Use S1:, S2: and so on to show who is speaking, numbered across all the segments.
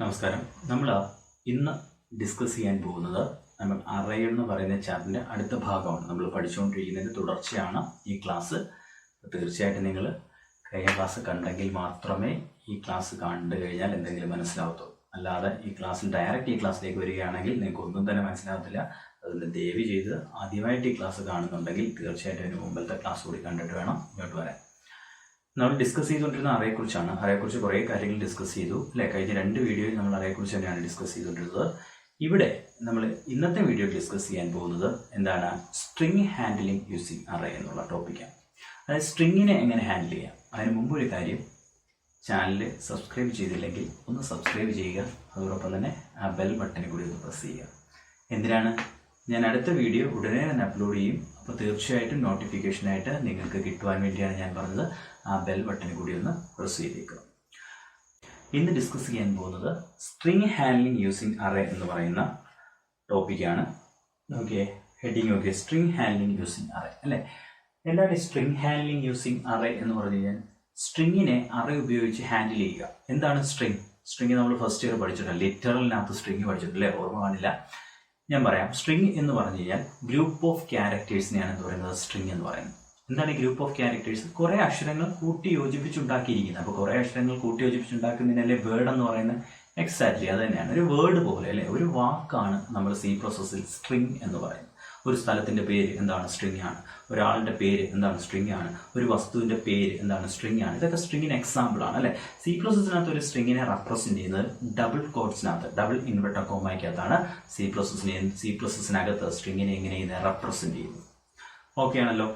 S1: നമസ്കാരം. നമ്മൾ ഇന്ന് ഡിസ്കസ് ചെയ്യാൻ പോകുന്നത് നമ്മൾ അറേ എന്ന് പറയുന്ന ചാപ്റ്ററിൻ്റെ അടുത്ത ഭാഗമാണ്. നമ്മൾ പഠിച്ചുകൊണ്ടിരിക്കുന്നതിൻ്റെ തുടർച്ചയാണ് ഈ ക്ലാസ്. തീർച്ചയായിട്ടും നിങ്ങൾ കഴിഞ്ഞ ക്ലാസ് കണ്ടെങ്കിൽ മാത്രമേ ഈ ക്ലാസ് കണ്ടു കഴിഞ്ഞാൽ എന്തെങ്കിലും മനസ്സിലാവത്തുള്ളൂ. അല്ലാതെ ഈ ക്ലാസ്സിൽ ഡയറക്റ്റ് ഈ ക്ലാസ്സിലേക്ക് വരികയാണെങ്കിൽ നിങ്ങൾക്ക് ഒന്നും തന്നെ മനസ്സിലാവത്തില്ല. അതുകൊണ്ട് ദയവ് ചെയ്ത് ആദ്യമായിട്ട് ഈ ക്ലാസ് കാണുന്നുണ്ടെങ്കിൽ തീർച്ചയായിട്ടും അതിന് മുമ്പത്തെ ക്ലാസ് കൂടി കണ്ടിട്ട് വേണം ഇങ്ങോട്ട് വരാൻ. നമ്മൾ ഡിസ്കസ് ചെയ്തുകൊണ്ടിരുന്ന അറേക്കുറിച്ചാണ്. അറേക്കുറിച്ച് കുറേ കാര്യങ്ങൾ ഡിസ്കസ് ചെയ്തു അല്ലേ? കഴിഞ്ഞ 2 വീഡിയോയിൽ നമ്മൾ അറേക്കുറിച്ച് തന്നെയാണ് ഡിസ്കസ് ചെയ്തുകൊണ്ടിരുന്നത്. ഇവിടെ നമ്മൾ ഇന്നത്തെ വീഡിയോ ഡിസ്കസ് ചെയ്യാൻ പോകുന്നത് എന്താണ്? സ്ട്രിങ് ഹാൻഡിലിംഗ് യൂസിങ് അറേ എന്നുള്ള ടോപ്പിക്കാണ്. അതായത് സ്ട്രിങ്ങിനെ എങ്ങനെ ഹാൻഡിൽ ചെയ്യാം. അതിന് മുമ്പ് ഒരു കാര്യം, ചാനൽ സബ്സ്ക്രൈബ് ചെയ്തില്ലെങ്കിൽ ഒന്ന് സബ്സ്ക്രൈബ് ചെയ്യുക. അതോടൊപ്പം തന്നെ ആ ബെൽ ബട്ടണിൽ കൂടി ഒന്ന് പ്രസ് ചെയ്യുക. എന്തിനാണ്? ഞാൻ അടുത്ത വീഡിയോ ഉടനെ തന്നെ അപ്ലോഡ് ചെയ്യും. അപ്പോൾ തീർച്ചയായിട്ടും നോട്ടിഫിക്കേഷനായിട്ട് നിങ്ങൾക്ക് കിട്ടുവാൻ വേണ്ടിയാണ് ഞാൻ പറഞ്ഞത്. ആ ബെൽ ബട്ടണിൽ കൂടി ഒന്ന് പ്രസ് ചെയ്തേക്കുക. ഇന്ന് ഡിസ്കസ് ചെയ്യാൻ പോകുന്നത് സ്ട്രിങ് ഹാൻഡ്ലിംഗ് യൂസിങ് അറേ എന്ന് പറയുന്ന ടോപ്പിക്കാണ്. Okay, heading okay, string handling using array അല്ലേ? എന്താണ് ഈ സ്ട്രിങ് ഹാൻഡ്ലിംഗ് യൂസിങ് അറേ എന്ന് പറഞ്ഞു കഴിഞ്ഞാൽ സ്ട്രിങ്ങിനെ അറേ ഉപയോഗിച്ച് ഹാൻഡിൽ ചെയ്യുക. എന്താണ് സ്ട്രിങ്? സ്ട്രിങ് നമ്മൾ ഫസ്റ്റ് ഇയർ പഠിച്ചിട്ടുണ്ട്. ലിറ്ററലിനകത്ത് സ്ട്രിങ് പഠിച്ചിട്ടില്ലേ? ഓർമ്മ കാണില്ല. ഞാൻ പറയാം. സ്ട്രിങ് എന്ന് പറഞ്ഞു കഴിഞ്ഞാൽ ഗ്രൂപ്പ് ഓഫ് ക്യാരക്ടേഴ്സിനെയാണ് എന്ന് പറയുന്നത് സ്ട്രിങ് എന്ന് പറയുന്നത്. എന്താണ് ഈ ഗ്രൂപ്പ് ഓഫ് ക്യാരക്ടേഴ്സ്? കുറേ അക്ഷരങ്ങൾ കൂട്ടി യോജിപ്പിച്ചുണ്ടാക്കിയിരിക്കുന്നത്. അപ്പോൾ കുറേ അക്ഷരങ്ങൾ കൂട്ടി യോജിപ്പിച്ചുണ്ടാക്കുന്നതിനല്ലേ വേർഡ് എന്ന് പറയുന്നത്? എക്സാക്ട്ലി അത് തന്നെയാണ്. ഒരു വേർഡ് പോലെ അല്ലേ? ഒരു വാക്കാണ് നമ്മൾ C++ സ്ട്രിങ് എന്ന് പറയുന്നത്. ഒരു സ്ഥലത്തിൻ്റെ പേര് എന്താണ്? സ്ട്രിങ് ആണ്. ഒരാളുടെ പേര് എന്താണ്? സ്ട്രിങ് ആണ്. ഒരു വസ്തുവിൻ്റെ പേര് എന്താണ്? സ്ട്രിങ് ആണ്. ഇതൊക്കെ സ്ട്രിങ്ങിന് എക്സാമ്പിൾ ആണ് അല്ലേ? C++നകത്ത് ഒരു സ്ട്രിങ്ങിനെ റെപ്രസെന്റ് ചെയ്യുന്നത് ഡബിൾ കോട്ട്സിനകത്ത്, ഡബിൾ ഇൻവെർട്ടർ കോമയ്ക്കകത്താണ് C++നകത്ത് സ്ട്രിങ്ങിനെ എങ്ങനെ റെപ്രസെന്റ് ചെയ്യുന്നത്. ഓക്കെ ആണല്ലോ?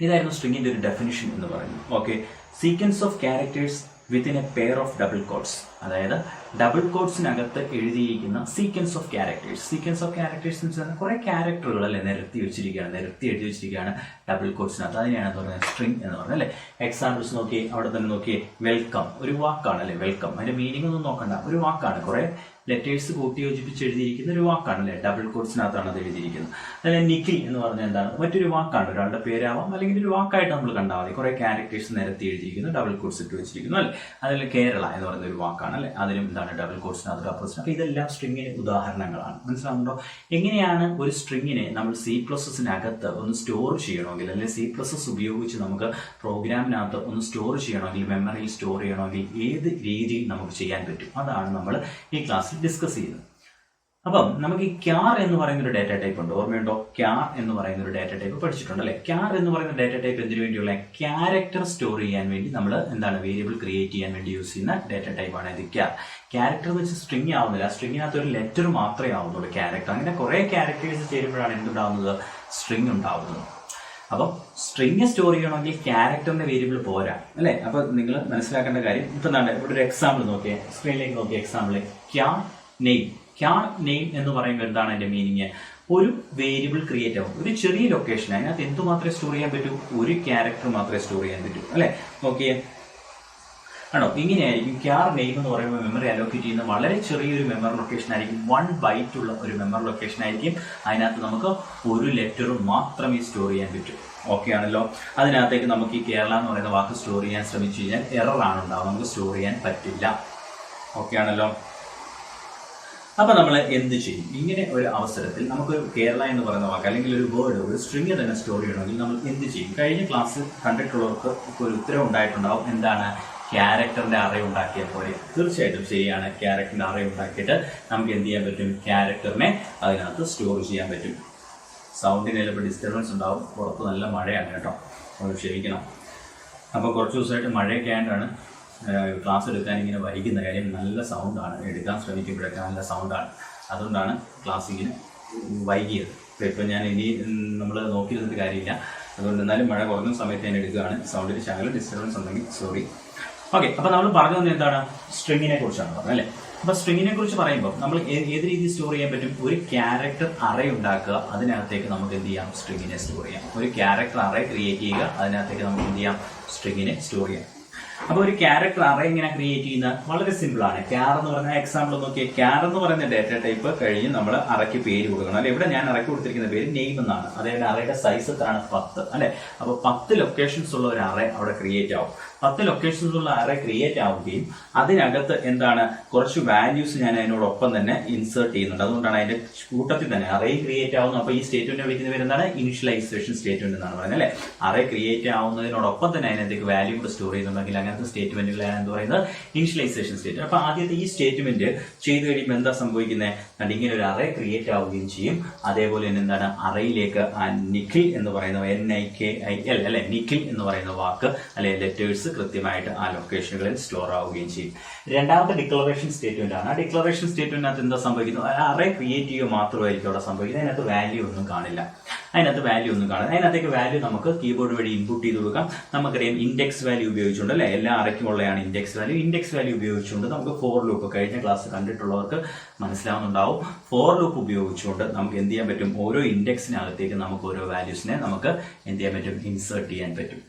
S1: ഇതായിരുന്നു സ്ട്രിങ്ങിന്റെ ഒരു ഡെഫിനിഷൻ എന്ന് പറയുന്നത്. Okay, sequence of characters within A pair of double quotes. അതായത് ഡബിൾ കോട്ട്സിനകത്ത് എഴുതിയിരിക്കുന്ന sequence of characters. Sequence of characters എന്ന് വെച്ചാൽ കുറെ ക്യാരക്ടറുകൾ അല്ലെ നിരത്തി എഴുതി വെച്ചിരിക്കുകയാണ് ഡബിൾ കോട്ട്സിനകത്ത്. അതിനെയാണ് പറയുന്നത് സ്ട്രിങ് എന്ന് പറയുന്നത് അല്ലെ? എക്സാമ്പിൾസ് നോക്കി, അവിടെ തന്നെ നോക്കി. വെൽക്കം ഒരു വാക്കാണ് അല്ലെ? വെൽക്കം അതിന്റെ മീനിങ് ഒന്നും നോക്കണ്ട, ഒരു വാക്കാണ്. കുറെ ലെറ്റേഴ്സ് കൂട്ടി യോജിപ്പിച്ച് എഴുതിയിരിക്കുന്ന ഒരു വാക്കാണ് അല്ലെ? ഡബിൾ കോട്ട്സിനകത്താണ് അത് എഴുതിയിരിക്കുന്നത്. അതല്ല നിഖിൽ എന്ന് പറഞ്ഞാൽ എന്താണ്? മറ്റൊരു വാക്കാണ്. ഒരാളുടെ പേരാവാം, അല്ലെങ്കിൽ ഒരു വാക്കായിട്ട് നമ്മൾ കണ്ടാൽ മതി. കുറെ ക്യാരക്ടേഴ്സ് നിരത്തി എഴുതിയിരിക്കുന്നു, ഡബിൾ കോട്ട്സ് ഇട്ട് വെച്ചിരിക്കുന്നു അല്ലെ? അതിൽ കേരള എന്ന് പറയുന്ന ഒരു വാക്കാണ് അല്ലെ? അതിനും എന്താണ്? ഡബിൾ കോട്ട്സിനകത്ത് റെപ്രസെന്റ്. അപ്പൊ ഇതെല്ലാം സ്ട്രിങ്ങിന് ഉദാഹരണങ്ങളാണ്. മനസ്സിലാവുന്നുണ്ടോ? എങ്ങനെയാണ് ഒരു സ്ട്രിങ്ങിനെ നമ്മൾ C++നകത്ത് ഒന്ന് സ്റ്റോർ ചെയ്യണമെങ്കിൽ, അല്ലെങ്കിൽ C++ ഉപയോഗിച്ച് നമുക്ക് പ്രോഗ്രാമിനകത്ത് ഒന്ന് സ്റ്റോർ ചെയ്യണമെങ്കിൽ, മെമ്മറിയിൽ സ്റ്റോർ ചെയ്യണമെങ്കിൽ ഏത് രീതിയിൽ നമുക്ക് ചെയ്യാൻ പറ്റും? അതാണ് നമ്മൾ ഈ ക്ലാസ്സിൽ ഡിസ്കസ് ചെയ്യുന്നത്. അപ്പം നമുക്ക് ഈ ക്യാർ എന്ന് പറയുന്ന ഒരു ഡാറ്റ ടൈപ്പ് ഉണ്ട്. ഓർമ്മയുണ്ടോ? ക്യാർ എന്ന് പറയുന്ന ഒരു ഡാറ്റ ടൈപ്പ് പഠിച്ചിട്ടുണ്ട് അല്ലെ? ക്യാർ എന്ന് പറയുന്ന ഡാറ്റ ടൈപ്പ് എന്തിനു വേണ്ടിയുള്ള? ക്യാരക്ടർ സ്റ്റോർ ചെയ്യാൻ വേണ്ടി നമ്മൾ എന്താണ് വേരിയബിൾ ക്രിയേറ്റ് ചെയ്യാൻ വേണ്ടി യൂസ് ചെയ്യുന്ന ഡാറ്റ ടൈപ്പാണ് ഇത് ക്യാർ. ക്യാരക്ടർ എന്ന് വെച്ചാൽ സ്ട്രിങ് ആവുന്നില്ല. സ്ട്രിങ്ങിനകത്ത് ഒരു ലെറ്റർ മാത്രമേ ആവുന്നുള്ളൂ ക്യാരക്ടർ. അങ്ങനെ കുറെ ക്യാരക്ടേഴ്സ് ചേരുമ്പോഴാണ് എന്തുണ്ടാവുന്നത്? സ്ട്രിങ് ഉണ്ടാവുന്നത്. അപ്പം സ്ട്രിങ് സ്റ്റോർ ചെയ്യണമെങ്കിൽ ക്യാരക്ടറിന്റെ വേരിയബിൾ പോരാ അല്ലെ? അപ്പൊ നിങ്ങൾ മനസ്സിലാക്കേണ്ട കാര്യം, ഇപ്പൊ ഇവിടെ ഒരു എക്സാമ്പിൾ നോക്കിയേ, സ്ക്രീനിലേക്ക് നോക്കിയ example char name. Char name എന്ന് പറയുമ്പോൾ എന്താണ് അതിന്റെ മീനിങ്? ഒരു വേരിയബിൾ ക്രിയേറ്റ് ആവും, ഒരു ചെറിയ ലൊക്കേഷൻ. അതിനകത്ത് എന്ത് മാത്രമേ സ്റ്റോർ ചെയ്യാൻ പറ്റൂ? ഒരു ക്യാരക്ടർ മാത്രമേ സ്റ്റോർ ചെയ്യാൻ പറ്റൂ അല്ലെ? നോക്കിയേ, ആണോ? ഇങ്ങനെയായിരിക്കും ക്യാർ നെയിം എന്ന് പറയുമ്പോൾ മെമ്മറി അലോക്കേറ്റ് ചെയ്യുന്ന വളരെ ചെറിയൊരു മെമ്മറി ലൊക്കേഷൻ ആയിരിക്കും. 1 ബൈറ്റ് ഉള്ള ഒരു മെമ്മറി ലൊക്കേഷൻ ആയിരിക്കും. അതിനകത്ത് നമുക്ക് ഒരു ലെറ്ററും മാത്രമേ സ്റ്റോർ ചെയ്യാൻ പറ്റൂ. ഓക്കെ ആണല്ലോ? അതിനകത്തേക്ക് നമുക്ക് ഈ കേരള എന്ന് പറയുന്ന വാക്ക് സ്റ്റോർ ചെയ്യാൻ ശ്രമിച്ചു കഴിഞ്ഞാൽ എറർ ആണ് ഉണ്ടാവുക, നമുക്ക് സ്റ്റോർ ചെയ്യാൻ പറ്റില്ല. ഓക്കെ ആണല്ലോ? അപ്പൊ നമ്മൾ എന്ത് ചെയ്യും? ഇങ്ങനെ ഒരു അവസരത്തിൽ നമുക്ക് കേരള എന്ന് പറയുന്ന വാക്ക്, അല്ലെങ്കിൽ ഒരു വേർഡ്, ഒരു സ്ട്രിങ് തന്നെ സ്റ്റോർ ചെയ്യണമെങ്കിൽ നമ്മൾ എന്ത് ചെയ്യും? കഴിഞ്ഞ ക്ലാസ് കണ്ടിട്ടുള്ളവർക്ക് ഇപ്പോൾ ഒരു ഉത്തരം ഉണ്ടായിട്ടുണ്ടാവും. എന്താണ്? ക്യാരക്ടറിന്റെ അറേ ഉണ്ടാക്കിയാൽ പോലെ. തീർച്ചയായിട്ടും ശരിയാണ്. ക്യാരക്ടറിന്റെ അറേ ഉണ്ടാക്കിയിട്ട് നമുക്ക് എന്ത് ചെയ്യാൻ പറ്റും? ക്യാരക്ടറിനെ അതിനകത്ത് സ്റ്റോർ ചെയ്യാൻ പറ്റും. സൗണ്ടിന് ചിലപ്പോൾ ഡിസ്റ്റർബൻസ് ഉണ്ടാവും. പുറത്ത് നല്ല മഴയാണ് കേട്ടോ, അത് ക്ഷമിക്കണം. അപ്പോൾ കുറച്ച് ദിവസമായിട്ട് മഴയൊക്കെ ആയിട്ടാണ് ക്ലാസ് എടുക്കാൻ ഇങ്ങനെ വൈകുന്ന. കാര്യം നല്ല സൗണ്ടാണ്, എടുക്കാൻ ശ്രമിക്കുമ്പോഴൊക്കെ നല്ല സൗണ്ടാണ്. അതുകൊണ്ടാണ് ക്ലാസ് ഇങ്ങനെ വൈകിയത്. ഇപ്പം ഞാൻ ഇനി നമ്മൾ നോക്കിയിരുന്നിട്ട് കാര്യമില്ല. അതുകൊണ്ട് എന്നാലും മഴ കുറഞ്ഞ സമയത്ത് ഞാൻ എടുക്കുകയാണ്. സൗണ്ടിന് ശകലം ഡിസ്റ്റർബൻസ് ഉണ്ടെങ്കിൽ സോറി. ഓക്കെ, അപ്പോൾ നമ്മൾ പറഞ്ഞു തന്നെ എന്താണ്? സ്ട്രിങ്ങിനെ കുറിച്ചാണ് പറഞ്ഞത് അല്ലേ? അപ്പോൾ സ്ട്രിങ്ങിനെ കുറിച്ച് പറയുമ്പോൾ നമ്മൾ ഏത് രീതിയിൽ സ്റ്റോർ ചെയ്യാൻ പറ്റും? ഒരു ക്യാരക്ടർ അറേ ഉണ്ടാക്കുക, അതിനകത്തേക്ക് നമുക്ക് എന്ത് ചെയ്യാം? സ്ട്രിങ്ങിനെ സ്റ്റോർ ചെയ്യാം. ഒരു ക്യാരക്ടർ അറേ ക്രിയേറ്റ് ചെയ്യുക, അതിനകത്തേക്ക് നമുക്ക് എന്ത് ചെയ്യാം? സ്ട്രിങ്ങിനെ സ്റ്റോർ ചെയ്യാം. അപ്പോൾ ഒരു ക്യാരക്ടർ അറേ ഇങ്ങനെ ക്രിയേറ്റ് ചെയ്യുന്ന വളരെ സിമ്പിൾ ആണ്. ക്യാർ എന്ന് പറഞ്ഞ എക്സാമ്പിൾ നോക്കിയാൽ, ക്യാർ എന്ന് പറയുന്ന ഡാറ്റ ടൈപ്പ് കഴിഞ്ഞ് നമ്മൾ അറയ്ക്ക് പേര് കൊടുക്കണം അല്ലെ? ഇവിടെ ഞാൻ അറയ്ക്ക് കൊടുത്തിരിക്കുന്ന പേര് നെയിം എന്നാണ്. അതായത് അറേയുടെ സൈസ് എത്രയാണ്? 10 അല്ലെ? അപ്പോൾ 10 ലൊക്കേഷൻസ് ഉള്ള ഒരു അറേ അവിടെ ക്രിയേറ്റ് ആവും. 10 ലൊക്കേഷൻസ് ഉള്ള അറേ ക്രിയേറ്റ് ആവുകയും അതിനകത്ത് എന്താണ് കുറച്ച് വാല്യൂസ് ഞാൻ അതിനോടൊപ്പം തന്നെ ഇൻസേർട്ട് ചെയ്യുന്നുണ്ട്. അതുകൊണ്ടാണ് അതിന്റെ കൂട്ടത്തിൽ തന്നെ അറേ ക്രിയേറ്റ് ആവുന്നു. അപ്പൊ ഈ സ്റ്റേറ്റ്മെന്റ് വിളിക്കുന്ന പേര് എന്താണ്? ഇനിഷ്യലൈസേഷൻ സ്റ്റേറ്റ്മെന്റ് എന്നാണ് പറയുന്നത് അല്ലെ. അറേ ക്രിയേറ്റ് ആവുന്നതിനോടൊപ്പം തന്നെ അതിനകത്തേക്ക് വാല്യൂ കൂടെ സ്റ്റോർ ചെയ്യുന്നുണ്ടെങ്കിൽ അങ്ങനത്തെ സ്റ്റേറ്റ്മെന്റുകളാണ് എന്ന് പറയുന്നത് ഇനിഷ്യലൈസേഷൻ സ്റ്റേറ്റ്മെന്റ്. അപ്പൊ ആദ്യത്തെ ഈ സ്റ്റേറ്റ്മെന്റ് ചെയ്ത് കഴിയുമ്പോൾ എന്താ സംഭവിക്കുന്നത്? ഇങ്ങനെ ഒരു അറേ ക്രിയേറ്റ് ആവുകയും ചെയ്യും. അതേപോലെ തന്നെ എന്താണ് അറേയിലേക്ക് നിഖിൽ എന്ന് പറയുന്ന NIKIL അല്ലെ, നിഖിൽ എന്ന് പറയുന്ന വാക്ക് അല്ലെ ലെറ്റേഴ്സ് കൃത്യമായിട്ട് ആ ലൊക്കേഷനുകളിൽ സ്റ്റോർ ആവുകയും ചെയ്യും. രണ്ടാമത്തെ ഡിക്ലറേഷൻ സ്റ്റേറ്റ്മെന്റ് ആണ്. ആ ഡിക്ലറേഷൻ സ്റ്റേറ്റ്മെന്റിനകത്ത് എന്താ സംഭവിക്കുന്നത്? അറേ ക്രിയേറ്റ് ചെയ്യുക മാത്രമായിരിക്കും അവിടെ സംഭവിക്കുന്നത്. അതിനകത്ത് വാല്യൂ ഒന്നും കാണില്ല. അതിനകത്തേക്ക് വാല്യൂ നമുക്ക് കീബോർഡ് വഴി ഇൻപുട്ട് ചെയ്ത് കൊടുക്കാം. നമുക്കറിയാം ഇൻഡെക്സ് വാല്യൂ ഉപയോഗിച്ചുകൊണ്ട് അല്ലെ, എല്ലാ അറയ്ക്കും ഉള്ളതാണ് ഇൻഡെക്സ് വാല്യൂ ഉപയോഗിച്ചുകൊണ്ട് നമുക്ക് ഫോർ ലൂപ്പ്, കഴിഞ്ഞ ക്ലാസ് കണ്ടിട്ടുള്ളവർക്ക് മനസ്സിലാവുന്നുണ്ടാവും, ഫോർ ലൂപ്പ് ഉപയോഗിച്ചുകൊണ്ട് നമുക്ക് എന്ത് ചെയ്യാൻ പറ്റും? ഓരോ ഇൻഡെക്സിനകത്തേക്ക് നമുക്ക് ഓരോ വാല്യൂസിനെ നമുക്ക് എന്ത് ചെയ്യാൻ പറ്റും? ഇൻസേർട്ട് ചെയ്യാൻ പറ്റും.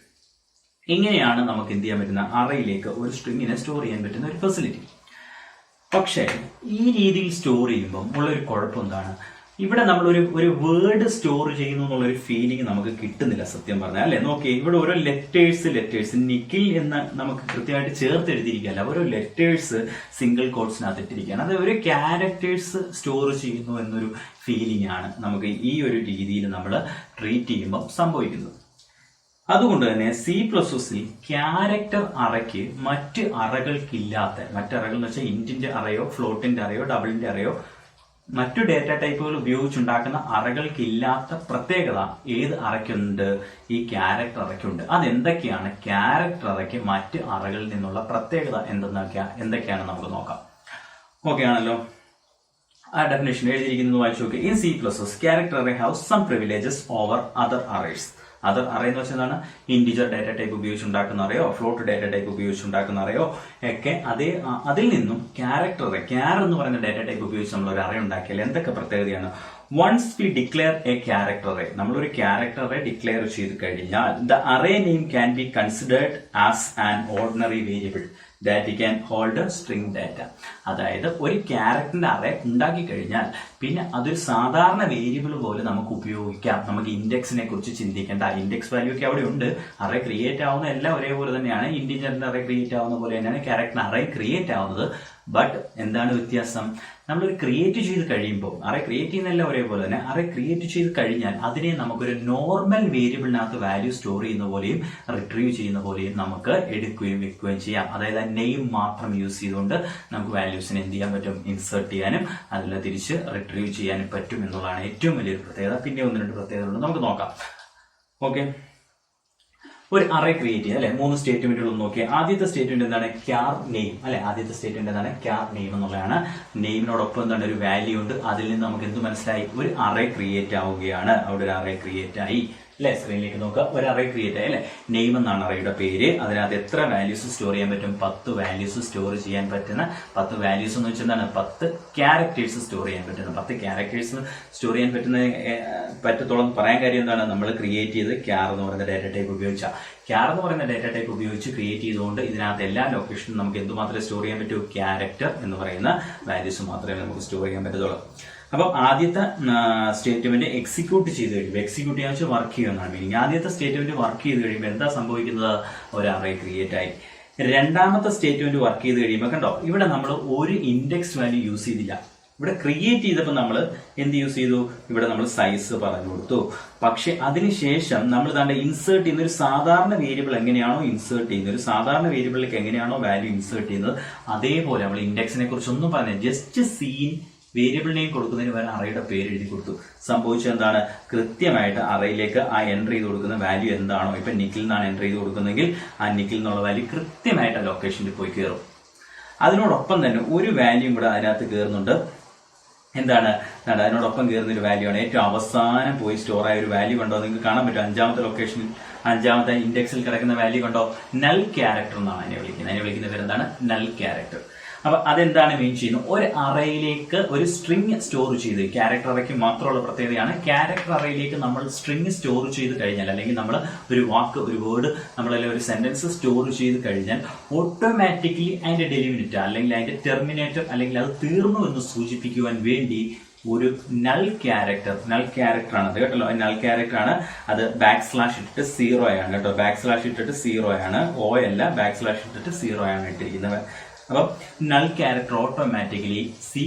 S1: ഇങ്ങനെയാണ് നമുക്ക് എന്ത് ചെയ്യാൻ പറ്റുന്ന അറയിലേക്ക് ഒരു സ്ട്രിങ്ങിനെ സ്റ്റോർ ചെയ്യാൻ പറ്റുന്ന ഒരു ഫെസിലിറ്റി. പക്ഷേ ഈ രീതിയിൽ സ്റ്റോർ ചെയ്യുമ്പോൾ ഉള്ളൊരു കുഴപ്പം എന്താണ്? ഇവിടെ നമ്മൾ ഒരു വേർഡ് സ്റ്റോർ ചെയ്യുന്നു എന്നുള്ളൊരു ഫീലിംഗ് നമുക്ക് കിട്ടുന്നില്ല സത്യം പറഞ്ഞാൽ അല്ലെ. നോക്കി, ഇവിടെ ഓരോ ലെറ്റേഴ്സ് നിഖിൽ എന്ന് നമുക്ക് കൃത്യമായിട്ട് ചേർത്ത് എഴുതിയിരിക്കുകയല്ല, ഓരോ ലെറ്റേഴ്സ് സിംഗിൾ കോട്ട്സിനകത്ത് ഇട്ടിരിക്കുകയാണ്. അത് ഒരു ക്യാരക്ടേഴ്സ് സ്റ്റോർ ചെയ്യുന്നു എന്നൊരു ഫീലിംഗ് ആണ് നമുക്ക് ഈ ഒരു രീതിയിൽ നമ്മൾ ട്രീറ്റ് ചെയ്യുമ്പോൾ സംഭവിക്കുന്നത്. അതുകൊണ്ട് തന്നെ C++ൽ ക്യാരക്ടർ അറയ്ക്ക് മറ്റ് അറകൾക്കില്ലാത്ത, മറ്ററകൾ എന്ന് വെച്ചാൽ ഇന്റിന്റെ അറയോ ഫ്ലോട്ടിന്റെ അറയോ ഡബിളിന്റെ അറയോ മറ്റു ഡേറ്റ ടൈപ്പുകൾ ഉപയോഗിച്ചുണ്ടാക്കുന്ന അറകൾക്കില്ലാത്ത പ്രത്യേകത ഏത് അറയ്ക്കുണ്ട്? ഈ ക്യാരക്ടർ അറയ്ക്കുണ്ട്. അതെന്തൊക്കെയാണ് ക്യാരക്ടർ അറയ്ക്ക് മറ്റ് അറകളിൽ നിന്നുള്ള പ്രത്യേകത എന്തൊക്കെയാണ് നമുക്ക് നോക്കാം. ഓക്കെ ആണല്ലോ. ആ ഡെഫിനേഷൻ എഴുതിയിരിക്കുന്നത് വായിച്ചു നോക്കി. In C++, character array have some privileges over other arrays. Other array എന്ന് വെച്ചാൽ എന്താണ്? ഇന്റിജർ ഡാറ്റ ടൈപ്പ് ഉപയോഗിച്ചുണ്ടാക്കുന്ന അറിയോ, ഫ്ലോട്ട് ഡാറ്റ ടൈപ്പ് ഉപയോഗിച്ചുണ്ടാക്കുന്ന അറിയോ ഒക്കെ അതിൽ നിന്നും ക്യാരക്ടർ അറേ, ക്യാർ എന്ന് പറയുന്ന ഡാറ്റ ടൈപ്പ് ഉപയോഗിച്ച് നമ്മൾ ഒരു അറേ ഉണ്ടാക്കിയാൽ എന്തൊക്കെ പ്രത്യേകതയാണ്? Once we declare a character array, നമ്മളൊരു ക്യാരക്ടർ അറേ ഡിക്ലെയർ ചെയ്ത് കഴിഞ്ഞാൽ the array name can be considered as an ordinary variable that can hold string data. അതായത് ഒരു ക്യാരക്ടറിന്റെ അറേ ഉണ്ടാക്കി കഴിഞ്ഞാൽ പിന്നെ അതൊരു സാധാരണ വേരിയബിൾ പോലെ നമുക്ക് ഉപയോഗിക്കാം. നമുക്ക് ഇൻഡെക്സിനെ കുറിച്ച് ചിന്തിക്കേണ്ട. ഇൻഡെക്സ് വാല്യൂ ഒക്കെ അവിടെ ഉണ്ട്. അറേ ക്രിയേറ്റ് ആവുന്ന എല്ലാം ഒരേപോലെ തന്നെയാണ്. ഇന്റിജറിന്റെ അറേ ക്രിയേറ്റ് ആവുന്ന പോലെ തന്നെയാണ് ക്യാരക്ടർ അറേ ക്രിയേറ്റ് ആവുന്നത്. ബട്ട് എന്താണ് വ്യത്യാസം? നമ്മളൊരു ക്രിയേറ്റ് ചെയ്ത് കഴിയുമ്പോൾ, അറേ ക്രിയേറ്റ് ചെയ്യുന്നതെല്ലാം ഒരേപോലെ തന്നെ, അറേ ക്രിയേറ്റ് ചെയ്ത് കഴിഞ്ഞാൽ അതിനെ നമുക്കൊരു നോർമൽ വേരിയബിളിനകത്ത് വാല്യൂ സ്റ്റോർ ചെയ്യുന്ന പോലെയും റിട്രീവ് ചെയ്യുന്ന പോലെയും നമുക്ക് എടുക്കുകയും വെക്കുകയും ചെയ്യാം. അതായത് നെയിം മാത്രം യൂസ് ചെയ്തുകൊണ്ട് നമുക്ക് വാല്യൂസിനെ എന്ത് ചെയ്യാൻ പറ്റും? ഇൻസേർട്ട് ചെയ്യാനും അതിൽ തിരിച്ച് റിട്രീവ് ചെയ്യാനും പറ്റും എന്നുള്ളതാണ് ഏറ്റവും വലിയൊരു പ്രത്യേകത. പിന്നെ 1-2 പ്രത്യേകതകളുണ്ട്, നമുക്ക് നോക്കാം. ഓക്കെ, ഒരു അറേ ക്രിയേറ്റ് ചെയ്യുക അല്ലെ. 3 സ്റ്റേറ്റ്മെന്റുകൾ നോക്കിയാൽ ആദ്യത്തെ സ്റ്റേറ്റ്മെന്റ് എന്താണ്? ക്യാർ നെയിം അല്ലെ. ആദ്യത്തെ സ്റ്റേറ്റ്മെന്റ് എന്താണ്? ക്യാർ നെയിം എന്നുള്ളതാണ്. നെയിമിനോടൊപ്പം എന്താണ്? ഒരു വാല്യൂ ഉണ്ട്. അതിൽ നിന്ന് നമുക്ക് എന്ത് മനസ്സിലായി? ഒരു അറേ ക്രിയേറ്റ് ആവുകയാണ്. അവിടെ ഒരു അറേ ക്രിയേറ്റ് ആയി അല്ലെ. സ്ക്രീനിലേക്ക് നോക്കുക. ഒരു അറേ ക്രിയേറ്റ് ആയി അല്ലെ. നെയിം എന്നാണ് അറേയുടെ പേര്. അതിനകത്ത് എത്ര വാല്യൂസ് സ്റ്റോർ ചെയ്യാൻ പറ്റും? 10 വാല്യൂസ് സ്റ്റോർ ചെയ്യാൻ പറ്റുന്ന 10 വാല്യൂസ് എന്ന് വെച്ചാൽ എന്താണ്? 10 ക്യാരക്ടേഴ്സ് സ്റ്റോർ ചെയ്യാൻ പറ്റുന്ന 10 ക്യാരക്ടേഴ്സ് സ്റ്റോർ ചെയ്യാൻ പറ്റത്തോളം പറയാൻ കാര്യം എന്താണ്? നമ്മൾ ക്രിയേറ്റ് ചെയ്ത് ക്യാർ എന്ന് പറയുന്ന ഡാറ്റ ടൈപ്പ് ഉപയോഗിച്ച ക്യാർ എന്ന് പറയുന്ന ഡാറ്റ ടൈപ്പ് ഉപയോഗിച്ച് ക്രിയേറ്റ് ചെയ്തുകൊണ്ട് ഇതിനകത്ത് എല്ലാ ലൊക്കേഷനും നമുക്ക് എന്തുമാത്രമേ സ്റ്റോർ ചെയ്യാൻ പറ്റൂ? ക്യാരക്ടർ എന്ന് പറയുന്ന വാല്യൂസ് മാത്രമേ നമുക്ക് സ്റ്റോർ ചെയ്യാൻ പറ്റത്തുള്ളൂ. അപ്പം ആദ്യത്തെ സ്റ്റേറ്റ്മെന്റ് എക്സിക്യൂട്ട് ചെയ്ത് കഴിയുമ്പോൾ, എക്സിക്യൂട്ട് ചെയ്യാൻ വെച്ചാൽ വർക്ക് ചെയ്യുമെന്നാണ് മീനിങ്. ആദ്യത്തെ സ്റ്റേറ്റ്മെന്റ് വർക്ക് ചെയ്ത് കഴിയുമ്പോൾ എന്താ സംഭവിക്കുന്നത്? ഒരു അറേ ക്രിയേറ്റ് ആയി. രണ്ടാമത്തെ സ്റ്റേറ്റ്മെന്റ് വർക്ക് ചെയ്ത് കഴിയുമ്പോൾ കണ്ടോ, ഇവിടെ നമ്മൾ ഒരു ഇൻഡെക്സ് വാല്യൂ യൂസ് ചെയ്തില്ല. ഇവിടെ ക്രിയേറ്റ് ചെയ്തപ്പോൾ നമ്മൾ എന്ത് യൂസ് ചെയ്തു? ഇവിടെ നമ്മൾ സൈസ് പറഞ്ഞു കൊടുത്തു. പക്ഷെ അതിനുശേഷം നമ്മൾ തന്നെ ഇൻസേർട്ട് ചെയ്യുന്ന ഒരു സാധാരണ വേരിയബിൾ എങ്ങനെയാണോ ഇൻസേർട്ട് ചെയ്യുന്നത്, ഒരു സാധാരണ വേരിയബിളിലേക്ക് എങ്ങനെയാണോ വാല്യൂ ഇൻസേർട്ട് ചെയ്യുന്നത്, അതേപോലെ നമ്മൾ ഇൻഡെക്സിനെ കുറിച്ചൊന്നും പറഞ്ഞത് ജസ്റ്റ് സീൻ വേരിയബിൾ നെയിം കൊടുക്കുന്നതിന് വരെ അറേയുടെ പേര് എഴുതി കൊടുത്തു. സംഭവിച്ചത് എന്താണ്? കൃത്യമായിട്ട് അറയിലേക്ക് ആ എൻ്റർ ചെയ്ത് കൊടുക്കുന്ന വാല്യൂ എന്താണോ, ഇപ്പൊ നിക്കിൽ നിന്നാണ് എൻ്റർ ചെയ്ത് കൊടുക്കുന്നതെങ്കിൽ ആ നിക്കിൽ നിന്നുള്ള വാല്യൂ കൃത്യമായിട്ട് ആ ലൊക്കേഷനിൽ പോയി കയറും. അതിനോടൊപ്പം തന്നെ ഒരു വാല്യൂം കൂടെ അതിനകത്ത് കയറുന്നുണ്ട്. എന്താണ്? അതിനോടൊപ്പം കയറുന്ന ഒരു വാല്യൂ ആണ് ഏറ്റവും അവസാനം പോയി സ്റ്റോർ ആയ ഒരു വാല്യൂ കണ്ടോ? നിങ്ങൾക്ക് കാണാൻ പറ്റും. 5ാമത്തെ ലൊക്കേഷനിൽ 5ാമത്തെ ഇൻഡെക്സിൽ കിടക്കുന്ന വാല്യൂ കണ്ടോ? നൽ ക്യാരക്ടർ എന്നാണ് അതിനെ വിളിക്കുന്ന പേര് എന്താണ്? നൽ ക്യാരക്ടർ. അപ്പൊ അതെന്താണ് മീൻ ചെയ്യുന്നത്? ഒരു അറയിലേക്ക് ഒരു സ്ട്രിങ് സ്റ്റോർ ചെയ്ത്, ക്യാരക്ടർ അറയ്ക്ക് മാത്രമുള്ള പ്രത്യേകതയാണ്. ക്യാരക്ടർ അറയിലേക്ക് നമ്മൾ സ്ട്രിങ് സ്റ്റോർ ചെയ്ത് കഴിഞ്ഞാൽ, അല്ലെങ്കിൽ നമ്മൾ ഒരു വാക്ക്, ഒരു വേർഡ്, നമ്മളെല്ലാം ഒരു സെന്റൻസ് സ്റ്റോർ ചെയ്ത് കഴിഞ്ഞാൽ ഓട്ടോമാറ്റിക്കലി അതിന്റെ ഡെലിമിനേറ്റർ അല്ലെങ്കിൽ അതിന്റെ ടെർമിനേറ്റർ അല്ലെങ്കിൽ അത് തീർന്നു എന്ന് സൂചിപ്പിക്കുവാൻ വേണ്ടി ഒരു നൾ ക്യാരക്ടർ ആണ് അത് കേട്ടല്ലോ. നൾ ക്യാരക്ടർ ആണ് അത്. / ഇട്ടിട്ട് 0 ആണ് കേട്ടോ. / ഇട്ടിട്ട് 0 ആണ്, O അല്ല. / ഇട്ടിട്ട് 0 ആണ് ഇട്ടിരിക്കുന്നത്. അപ്പം നൾ ക്യാരക്ടർ ഓട്ടോമാറ്റിക്കലി C++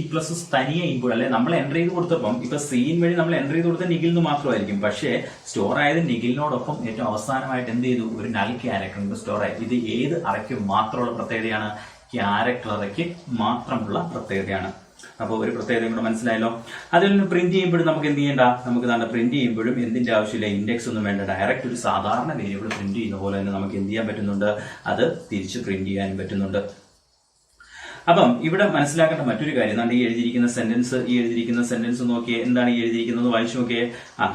S1: തനിയെ ഇൻപുട്ട് അല്ലെ നമ്മൾ എൻ്റർ ചെയ്ത് കൊടുത്തപ്പം ഇപ്പൊ സീൻ വഴി നമ്മൾ എൻ്റർ ചെയ്ത് കൊടുത്ത നിഖിൽ എന്ന് മാത്രമായിരിക്കും. പക്ഷേ സ്റ്റോർ ആയത് നിഖിലിനോടൊപ്പം ഏറ്റവും അവസാനമായിട്ട് എന്ത് ചെയ്തു, ഒരു നൾ ക്യാരക്ടർ സ്റ്റോർ ആയി. ഇത് ഏത് അറയ്ക്ക് മാത്രമുള്ള പ്രത്യേകതയാണ്? ക്യാരക്ടർ അറയ്ക്ക് മാത്രമുള്ള പ്രത്യേകതയാണ്. അപ്പോൾ ഒരു പ്രത്യേകത കൂടെ മനസ്സിലായല്ലോ. അതിൽ നിന്ന് പ്രിന്റ് ചെയ്യുമ്പോഴും നമുക്ക് എന്ത് ചെയ്യേണ്ട, നമുക്ക് പ്രിന്റ് ചെയ്യുമ്പോഴും എന്തിന്റെ ആവശ്യമില്ല, ഇൻഡെക്സ് ഒന്നും വേണ്ട. ഡയറക്റ്റ് ഒരു സാധാരണ വേരിയബിൾ പ്രിന്റ് ചെയ്യുന്ന പോലെ തന്നെ നമുക്ക് എന്ത് ചെയ്യാൻ പറ്റുന്നുണ്ട്, അത് തിരിച്ച് പ്രിന്റ് ചെയ്യാനും പറ്റുന്നുണ്ട്. അപ്പം ഇവിടെ മനസ്സിലാക്കേണ്ട മറ്റൊരു കാര്യം, എന്താണ് ഈ എഴുതിയിരിക്കുന്ന സെന്റൻസ് നോക്കിയേ. എന്താണ് ഈ എഴുതിയിരിക്കുന്നത് വായിച്ചു നോക്കിയേ.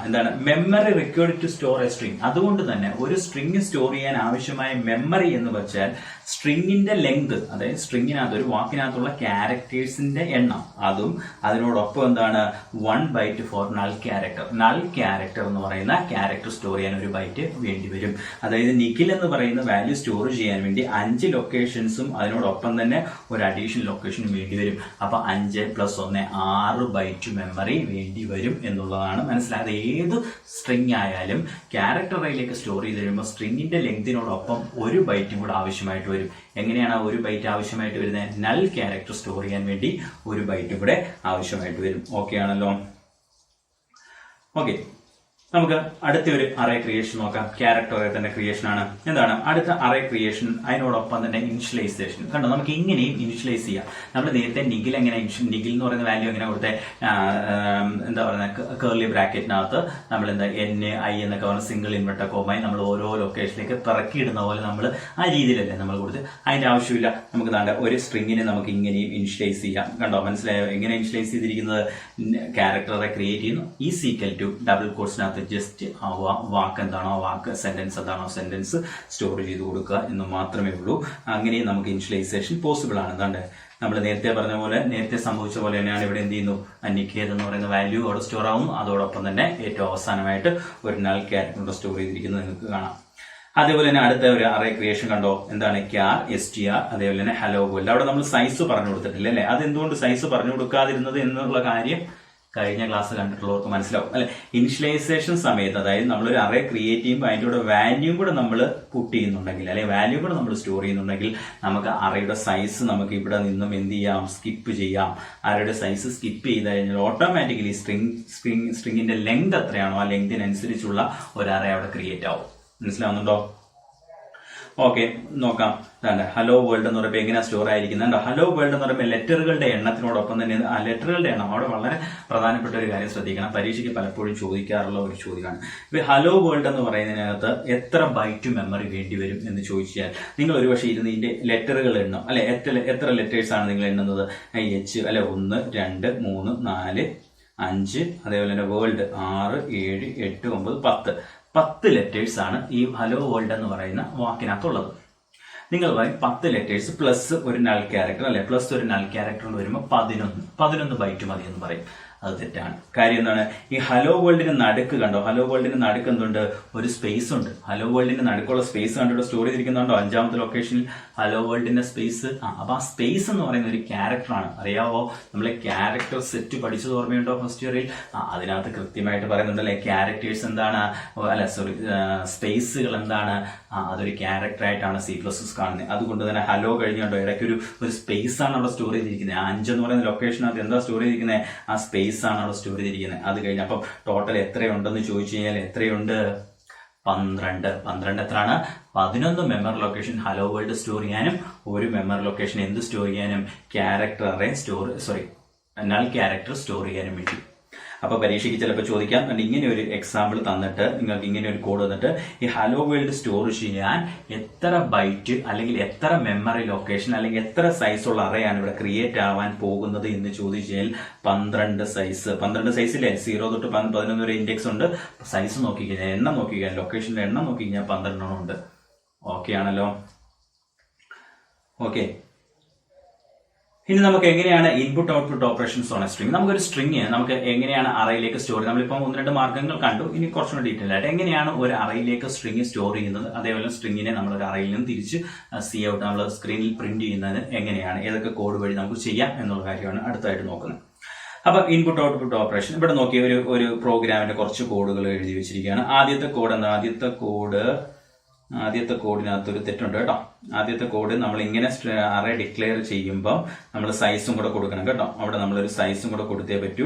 S1: എന്താണ് memory required to store a string. അതുകൊണ്ട് തന്നെ ഒരു സ്ട്രിംഗ് സ്റ്റോർ ചെയ്യാൻ ആവശ്യമായ മെമ്മറി എന്ന് വെച്ചാൽ സ്ട്രിംഗിന്റെ ലെങ്ത്, അതായത് സ്ട്രിംഗിനകത്ത് ഒരു വാക്കിനകത്തുള്ള ക്യാരക്ടേഴ്സിന്റെ എണ്ണം, അതും അതിനോടൊപ്പം എന്താണ് 1 byte for null character. Null character എന്ന് പറയുന്ന ക്യാരക്ടർ സ്റ്റോർ ചെയ്യാൻ 1 ബൈറ്റ് വേണ്ടി വരും. അതായത് നിഖിൽ എന്ന് പറയുന്ന വാല്യൂ സ്റ്റോർ ചെയ്യാൻ വേണ്ടി 5 ലൊക്കേഷൻസും അതിനോടൊപ്പം തന്നെ ഒരു അഡീഷണൽ ലൊക്കേഷൻ വേണ്ടി വരും. അപ്പൊ 5 + 1 6 ബൈറ്റ് മെമ്മറി വേണ്ടി വരും എന്നുള്ളതാണ് മനസ്സിലായത്. ഏത് സ്ട്രിംഗ് ആയാലും ക്യാരക്ടർ അറേയിലേക്ക് സ്റ്റോർ ചെയ്ത് കഴിയുമ്പോൾ സ്ട്രിംഗിന്റെ ലെങ്തിനോടൊപ്പം 1 ബൈറ്റും കൂടെ ആവശ്യമായിട്ട് വരും. എങ്ങനെയാണ് 1 ബൈറ്റ് ആവശ്യമായിട്ട് വരുന്നത്? നൾ ക്യാരക്ടർ സ്റ്റോർ ചെയ്യാൻ വേണ്ടി 1 ബൈറ്റും കൂടെ ആവശ്യമായിട്ട് വരും. ഓക്കെ ആണല്ലോ. ഓക്കെ, നമുക്ക് അടുത്ത ഒരു അറേ ക്രിയേഷൻ നോക്കാം. ക്യാരക്ടർ അറേ തന്നെ ക്രിയേഷൻ ആണ്. എന്താണ് അടുത്ത അറേ ക്രിയേഷൻ? അതിനോടൊപ്പം തന്നെ ഇനിഷ്യലൈസേഷൻ. കണ്ടോ, നമുക്ക് ഇങ്ങനെയും ഇനിഷ്യലൈസ് ചെയ്യാം. നമ്മൾ നേരത്തെ നിഖിൽ എന്ന് പറയുന്ന വാല്യൂ എങ്ങനെ കൊടുത്തേ, എന്താ പറയുക, കേർലി ബ്രാക്കറ്റിനകത്ത് നമ്മൾ എന്താ NI എന്നൊക്കെ പറഞ്ഞ സിംഗിൾ ഇൻവെർട്ടർ കോമായി നമ്മൾ ഓരോ ലൊക്കേഷനിലേക്ക് പിറക്കിയിടുന്ന പോലെ നമ്മൾ ആ രീതിയിലല്ലേ നമ്മൾ കൊടുത്ത്. അതിന്റെ ആവശ്യമില്ല. നമുക്ക് താണ്ട ഒരു സ്ട്രിങ്ങിനെ നമുക്ക് ഇങ്ങനെയും ഇനിഷ്യലൈസ് ചെയ്യാം. കണ്ടോ, മനസ്സിലായോ എങ്ങനെ ഇനിഷ്യലൈസ് ചെയ്തിരിക്കുന്നത്? ക്യാരക്ടർ അറേ ക്രിയേറ്റ് ചെയ്യുന്നു, = ഡബിൾ കോട്സിനകത്ത് ജസ്റ്റ് ആ വാക്ക് എന്താണോ, ആ വാക്ക് സെന്റൻസ് എന്താണോ, സെന്റൻസ് സ്റ്റോർ ചെയ്ത് കൊടുക്കുക എന്ന് മാത്രമേ ഉള്ളൂ. അങ്ങനെ നമുക്ക് ഇനിഷ്യലൈസേഷൻ പോസിബിൾ ആണ്. എന്താണ്ട് നമ്മൾ നേരത്തെ പറഞ്ഞ പോലെ, നേരത്തെ സംഭവിച്ച പോലെ തന്നെയാണ് ഇവിടെ എന്ത് ചെയ്യുന്നു, നിഖേത് എന്ന് പറയുന്ന വാല്യൂ അവിടെ സ്റ്റോർ ആവുന്നു. അതോടൊപ്പം തന്നെ ഏറ്റവും അവസാനമായിട്ട് ഒരു നൾ ക്യാരക്ടർ സ്റ്റോർ ചെയ്തിരിക്കുന്നത് നിങ്ങൾക്ക് കാണാം. അതേപോലെ തന്നെ അടുത്ത ഒരു അറേ ക്രിയേഷൻ കണ്ടോ, എന്താണ് char str, അതേപോലെ തന്നെ ഹലോ വേൾഡ്. അവിടെ നമ്മൾ സൈസ് പറഞ്ഞു കൊടുത്തിട്ടില്ല അല്ലെ. അതെന്തുകൊണ്ട് സൈസ് പറഞ്ഞു കൊടുക്കാതിരുന്നത് എന്നുള്ള കാര്യം കഴിഞ്ഞ ക്ലാസ് കണ്ടിട്ടുള്ളവർക്ക് മനസ്സിലാവും അല്ലെ. ഇനിഷ്യലൈസേഷൻ സമയത്ത്, അതായത് നമ്മളൊരു അറേ ക്രിയേറ്റ് ചെയ്യുമ്പോൾ അതിൻ്റെ കൂടെ വാല്യൂ കൂടെ നമ്മൾ പുട്ട് ചെയ്യുന്നുണ്ടെങ്കിൽ, അല്ലെ വാല്യൂ കൂടെ നമ്മൾ സ്റ്റോർ ചെയ്യുന്നുണ്ടെങ്കിൽ, നമുക്ക് അറേയുടെ സൈസ് നമുക്ക് ഇവിടെ നിന്നും എന്ത് ചെയ്യാം, സ്കിപ്പ് ചെയ്യാം. അറേയുടെ സൈസ് സ്കിപ്പ് ചെയ്ത് കഴിഞ്ഞാൽ ഓട്ടോമാറ്റിക്കലി സ്ട്രിങ്ങിന്റെ ലെങ്ത് എത്രയാണോ ആ ലെങ്തിനനുസരിച്ചുള്ള ഒരു അറേ അവിടെ ക്രിയേറ്റ് ആവും. മനസ്സിലാവുന്നുണ്ടോ? ഓക്കെ, നോക്കാം. ഹലോ വേൾഡ് എന്ന് പറയുമ്പോൾ എങ്ങനെയാണ് സ്റ്റോർ ആയിരിക്കുന്നത്? ഹലോ വേൾഡ് എന്ന് പറയുമ്പോൾ ലെറ്ററുകളുടെ എണ്ണത്തിനോടൊപ്പം തന്നെ ആ ലെറ്ററുകളുടെ എണ്ണം അവിടെ വളരെ പ്രധാനപ്പെട്ട ഒരു കാര്യം ശ്രദ്ധിക്കണം. പരീക്ഷയ്ക്ക് പലപ്പോഴും ചോദിക്കാറുള്ള ഒരു ചോദ്യമാണ്. ഇപ്പൊ ഹലോ വേൾഡ് എന്ന് പറയുന്നതിനകത്ത് എത്ര ബൈറ്റ് മെമ്മറി വേണ്ടി വരും എന്ന് ചോദിച്ചാൽ, നിങ്ങൾ ഒരുപക്ഷെ ഇരുന്ന് ഇതിന്റെ ലെറ്ററുകൾ എണ്ണം അല്ലെ, എത്ര ലെറ്റേഴ്സ് ആണ് നിങ്ങൾ എണ്ണുന്നത്? H അല്ലെ 1 2 3 4 5, അതേപോലെ തന്നെ വേൾഡ് 6 7 8 9 10 ലെറ്റേഴ്സ് ആണ് ഈ ഹലോ വേൾഡ് എന്ന് പറയുന്ന വാക്കിനകത്തുള്ളത്. നിങ്ങൾ പറയും 10 ലെറ്റേഴ്സ് പ്ലസ് ഒരു നൾ ക്യാരക്ടർ അല്ലെ, പ്ലസ് ഒരു നൾ ക്യാരക്ടർ എന്ന് വരുമ്പോൾ 11 ബൈറ്റ് മതി എന്ന് പറയും. അത് തെറ്റാണ്. കാര്യം എന്താണ്? ഈ ഹലോ വേൾഡിന്റെ നടുക്ക് കണ്ടോ, ഹലോ വേൾഡിന്റെ നടുക്ക് എന്തുണ്ട്? ഒരു സ്പേസ് ഉണ്ട്. ഹലോ വേൾഡിന്റെ നടുക്കുള്ള സ്പേസ് കണ്ടോ സ്റ്റോർ ചെയ്തിരിക്കുന്നുണ്ടോ? 5ാമത്തെ ലൊക്കേഷനിൽ ഹലോ വേൾഡിന്റെ സ്പേസ്. അപ്പൊ ആ സ്പേസ് എന്ന് പറയുന്ന ഒരു ക്യാരക്ടറാണ്. അറിയാവോ, നമ്മളെ ക്യാരക്ടർ സെറ്റ് പഠിച്ചത് ഓർമ്മയുണ്ടോ ഫസ്റ്റ് ഇയറിൽ? അതിനകത്ത് കൃത്യമായിട്ട് പറയുന്നുണ്ടല്ലേ, ക്യാരക്ടേഴ്സ് എന്താണ്, അല്ല സോറി, സ്പേസുകൾ എന്താണ്, അതൊരു ക്യാരക്ടറായിട്ടാണ് C++ കാണുന്നത്. അതുകൊണ്ട് തന്നെ ഹലോ കഴിഞ്ഞുണ്ടോ ഇടയ്ക്ക് ഒരു സ്പേസ് ആണ് അവിടെ സ്റ്റോർ ചെയ്തിരിക്കുന്നത്. 5 എന്ന് പറയുന്ന ലൊക്കേഷനകത്ത് എന്താ സ്റ്റോർ ചെയ്തിരിക്കുന്നത്? ആ സ്പേസ് ആണ് അവിടെ സ്റ്റോർ ചെയ്തിരിക്കുന്നത്. അത് കഴിഞ്ഞ് അപ്പം ടോട്ടൽ എത്രയുണ്ടെന്ന് ചോദിച്ചു കഴിഞ്ഞാൽ എത്രയുണ്ട്? 12 എത്രയാണ്? 11 memory location hello world store ചെയ്യാനും ഒരു മെമ്മറി ലൊക്കേഷൻ എന്ത് സ്റ്റോർ ചെയ്യാനും? Character array null character store ചെയ്യാനും വേണ്ടി. അപ്പൊ പരീക്ഷയ്ക്ക് ചിലപ്പോൾ ചോദിക്കാം, ഇങ്ങനെ ഒരു എക്സാമ്പിൾ തന്നിട്ട് നിങ്ങൾക്ക് ഇങ്ങനെ ഒരു കോഡ് തന്നിട്ട് ഈ ഹലോ വേൾഡ് സ്റ്റോർ ചെയ്യാൻ എത്ര ബൈറ്റ് അല്ലെങ്കിൽ എത്ര മെമ്മറി ലൊക്കേഷൻ അല്ലെങ്കിൽ എത്ര സൈസുള്ള അറേയാണ് ഇവിടെ ക്രിയേറ്റ് ആവാൻ പോകുന്നത് എന്ന് ചോദിച്ചാൽ 12 സൈസിലെ 0 തൊട്ട് 11 വരെ ഇൻഡെക്സ് ഉണ്ട്. സൈസ് നോക്കിക്കഴിഞ്ഞാൽ, എണ്ണം നോക്കിക്കഴിഞ്ഞാൽ, ലൊക്കേഷന്റെ എണ്ണം നോക്കിക്കഴിഞ്ഞാൽ 12 ഉണ്ട്. ഓക്കെ ആണല്ലോ. ഓക്കെ, ഇനി നമുക്ക് എങ്ങനെയാണ് input output operations on A string, നമുക്കൊരു സ്ട്രിംഗ് നമുക്ക് എങ്ങനെയാണ് അറയിലേക്ക് സ്റ്റോർ ചെയ്യുന്നത്? നമ്മളിപ്പോൾ 1-2 മാർഗ്ഗങ്ങൾ കണ്ടു. ഇനി കുറച്ചുകൂടി ഡീറ്റെയിൽ ആയിട്ട് എങ്ങനെയാണ് ഒരു അറയിലേക്ക് സ്ട്രിംഗ് സ്റ്റോർ ചെയ്യുന്നത്, അതേപോലെ സ്ട്രിങ്ങിനെ നമ്മൾ ഒരു അറയിൽ നിന്ന് തിരിച്ച് സി ഔട്ട് നമ്മൾ സ്ക്രീനിൽ പ്രിന്റ് ചെയ്യുന്നത് എങ്ങനെയാണ്, ഏതൊക്കെ കോഡ് വഴി നമുക്ക് ചെയ്യാം എന്നുള്ള കാര്യമാണ് അടുത്തായിട്ട് നോക്കുന്നത്. അപ്പൊ ഇൻപുട്ട് ഔട്ട്പുട്ട് ഓപ്പറേഷൻ ഇവിടെ നോക്കിയ ഒരു പ്രോഗ്രാമിന്റെ കുറച്ച് കോഡുകൾ എഴുതി വെച്ചിരിക്കുകയാണ്. ആദ്യത്തെ കോഡ് എന്താ? ആദ്യത്തെ കോഡിനകത്ത് ഒരു തെറ്റുണ്ട് കേട്ടോ. ആദ്യത്തെ കോഡ് നമ്മൾ ഇങ്ങനെ അറേ ഡിക്ലെയർ ചെയ്യുമ്പോൾ നമ്മൾ സൈസും കൂടെ കൊടുക്കണം കേട്ടോ. അവിടെ നമ്മളൊരു സൈസും കൂടെ കൊടുത്തേ പറ്റൂ.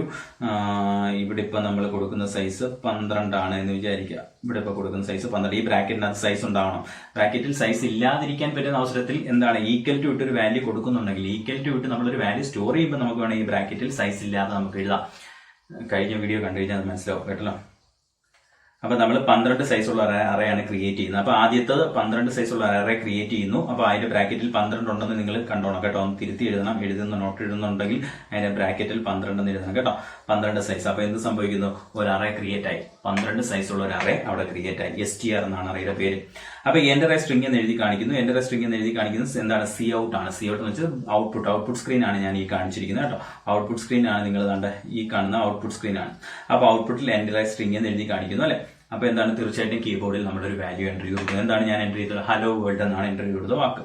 S1: ഇവിടെ ഇപ്പൊ നമ്മൾ കൊടുക്കുന്ന സൈസ് 12 ആണ് എന്ന് വിചാരിക്കുക. ഇവിടെ ഇപ്പൊ കൊടുക്കുന്ന സൈസ് 12. ഈ ബ്രാക്കറ്റിനകത്ത് സൈസ് ഉണ്ടാവണം. ബ്രാക്കറ്റിൽ സൈസ് ഇല്ലാതിരിക്കാൻ പറ്റുന്ന അവസരത്തിൽ എന്താണ്, ഈക്വൽ ടു ഇട്ട് ഒരു വാല്യൂ കൊടുക്കുന്നുണ്ടെങ്കിൽ ഈക്വൽ ടു ഇട്ട് നമ്മളൊരു വാല്യൂ സ്റ്റോർ ചെയ്യുമ്പോൾ നമുക്ക് വേണം ഈ ബ്രാക്കറ്റിൽ സൈസ് ഇല്ലാതെ നമുക്ക് എഴുതാം. കഴിഞ്ഞ വീഡിയോ കണ്ടു കഴിഞ്ഞാൽ അത് മനസ്സിലാവും കേട്ടല്ലോ. അപ്പൊ നമ്മൾ 12 സൈസുള്ള അറയാണ് ക്രിയേറ്റ് ചെയ്യുന്നത്. അപ്പൊ ആദ്യത്തത് 12 സൈസുള്ള അറേ ക്രിയേറ്റ് ചെയ്യുന്നു. അപ്പൊ അതിന്റെ ബ്രാക്കറ്റിൽ 12 ഉണ്ടെന്ന് നിങ്ങൾ കണ്ടോണം കേട്ടോ. ഒന്ന് തിരുത്തി എഴുതണം. നോട്ട് എഴുതുന്നുണ്ടെങ്കിൽ അതിന്റെ ബ്രാക്കറ്റിൽ 12 എന്ന് എഴുതണം കേട്ടോ. 12 സൈസ്. അപ്പൊ എന്ത് സംഭവിക്കുന്നു? ഒരു അറേ ക്രിയേറ്റ് ആയി. 12 സൈസുള്ള ഒരു അറേ അവിടെ ക്രിയേറ്റ് ആയി. STR എന്നാണ് അറേയുടെ പേര്. അപ്പൊ എന്റെ സ്ട്രിംഗ് എന്ന് എഴുതി കാണിക്കുന്നു. എന്റെ സ്ട്രിംഗ് എന്ന് എഴുതി കാണിക്കുന്നത് എന്താണ്? സി ഔട്ട് ആണ്. സി ഔട്ട് എന്ന് വെച്ചാൽ ഔട്ട്പുട്ട് സ്ക്രീൻ ആണ് ഞാൻ ഈ കാണിച്ചിരിക്കുന്നത് കേട്ടോ. ഔട്ട്പുട്ട് സ്ക്രീൻ ആണ് നിങ്ങൾ കണ്ട ഈ കാണുന്ന ഔട്ട്പുട്ട് സ്ക്രീൻ ആണ്. അപ്പൊ ഔട്ട്പുട്ടിൽ എന്റെ സ്ട്രിംഗ് എന്ന് എഴുതി കാണിക്കുന്നു അല്ലെ. അപ്പൊ എന്താണ്? തീർച്ചയായിട്ടും കീബോർഡിൽ നമ്മളൊരു വാല്യൂ എൻ്റർ ചെയ്ത് കൊടുക്കുന്നത്. എന്താണ് ഞാൻ എൻ്റർ ചെയ്തത്? ഹലോ വേൾഡ് എന്നാണ് എൻ്റർ ചെയ്ത് കൊടുത്ത വാക്ക്.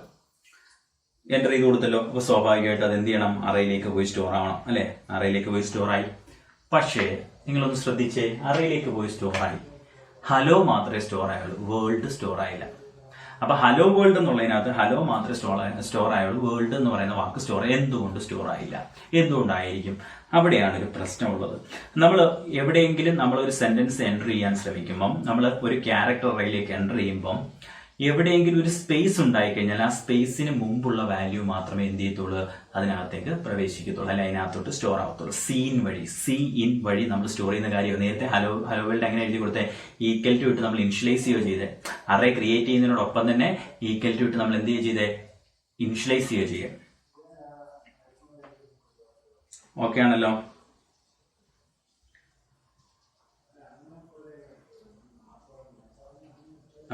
S1: എൻ്റർ ചെയ്ത് കൊടുത്തല്ലോ. അപ്പൊ സ്വാഭാവികമായിട്ട് അത് എന്ത് ചെയ്യണം? അറയിലേക്ക് പോയി സ്റ്റോർ ആവണം അല്ലെ. അറയിലേക്ക് പോയി സ്റ്റോർ ആയി. പക്ഷേ നിങ്ങളൊന്ന് ശ്രദ്ധിച്ചേ, അറയിലേക്ക് പോയി സ്റ്റോർ ആയി. ഹലോ മാത്രമേ സ്റ്റോർ ആയുള്ളൂ, വേൾഡ് സ്റ്റോർ ആയില്ല. അപ്പൊ ഹലോ വേൾഡ് എന്നുള്ളതിനകത്ത് ഹലോ മാത്രമേ സ്റ്റോർ ആയുള്ളൂ, വേൾഡ് എന്ന് പറയുന്ന വാക്ക് എന്തുകൊണ്ട് സ്റ്റോർ ആയില്ല? എന്തുകൊണ്ടായിരിക്കും? അവിടെയാണ് ഒരു പ്രശ്നമുള്ളത്. നമ്മൾ എവിടെയെങ്കിലും നമ്മളൊരു സെന്റൻസ് എൻ്റർ ചെയ്യാൻ ശ്രമിക്കുമ്പം, നമ്മൾ ഒരു ക്യാരക്ടർ അറയിലേക്ക് എൻ്റർ ചെയ്യുമ്പം എവിടെയെങ്കിലും ഒരു സ്പേസ് ഉണ്ടായിക്കഴിഞ്ഞാൽ ആ സ്പേസിന് മുമ്പുള്ള വാല്യൂ മാത്രമേ എന്ത് ചെയ്യത്തുള്ളൂ? അതിനകത്തേക്ക് പ്രവേശിക്കത്തുള്ളൂ, അല്ലെ അതിനകത്തോട്ട് സ്റ്റോർ ആവത്തുള്ളൂ. സി ഇൻ വഴി നമ്മൾ സ്റ്റോർ ചെയ്യുന്ന കാര്യം നേരത്തെ ഹലോ വേൾഡ് എങ്ങനെ എഴുതി കൊടുത്തേ? ഈക്വൽ ടു ഇട്ട് നമ്മൾ ഇനിഷ്യലൈസ് ചെയ്യുകയോ ചെയ്തേ. അറേ ക്രിയേറ്റ് ചെയ്യുന്നതിനോടൊപ്പം തന്നെ ഈക്വൽ ടു ഇട്ട് നമ്മൾ എന്ത് ചെയ്തേ? ഇനിഷ്യലൈസ് ചെയ്യുകയോ ചെയ്യാം. ഓക്കെ ആണല്ലോ.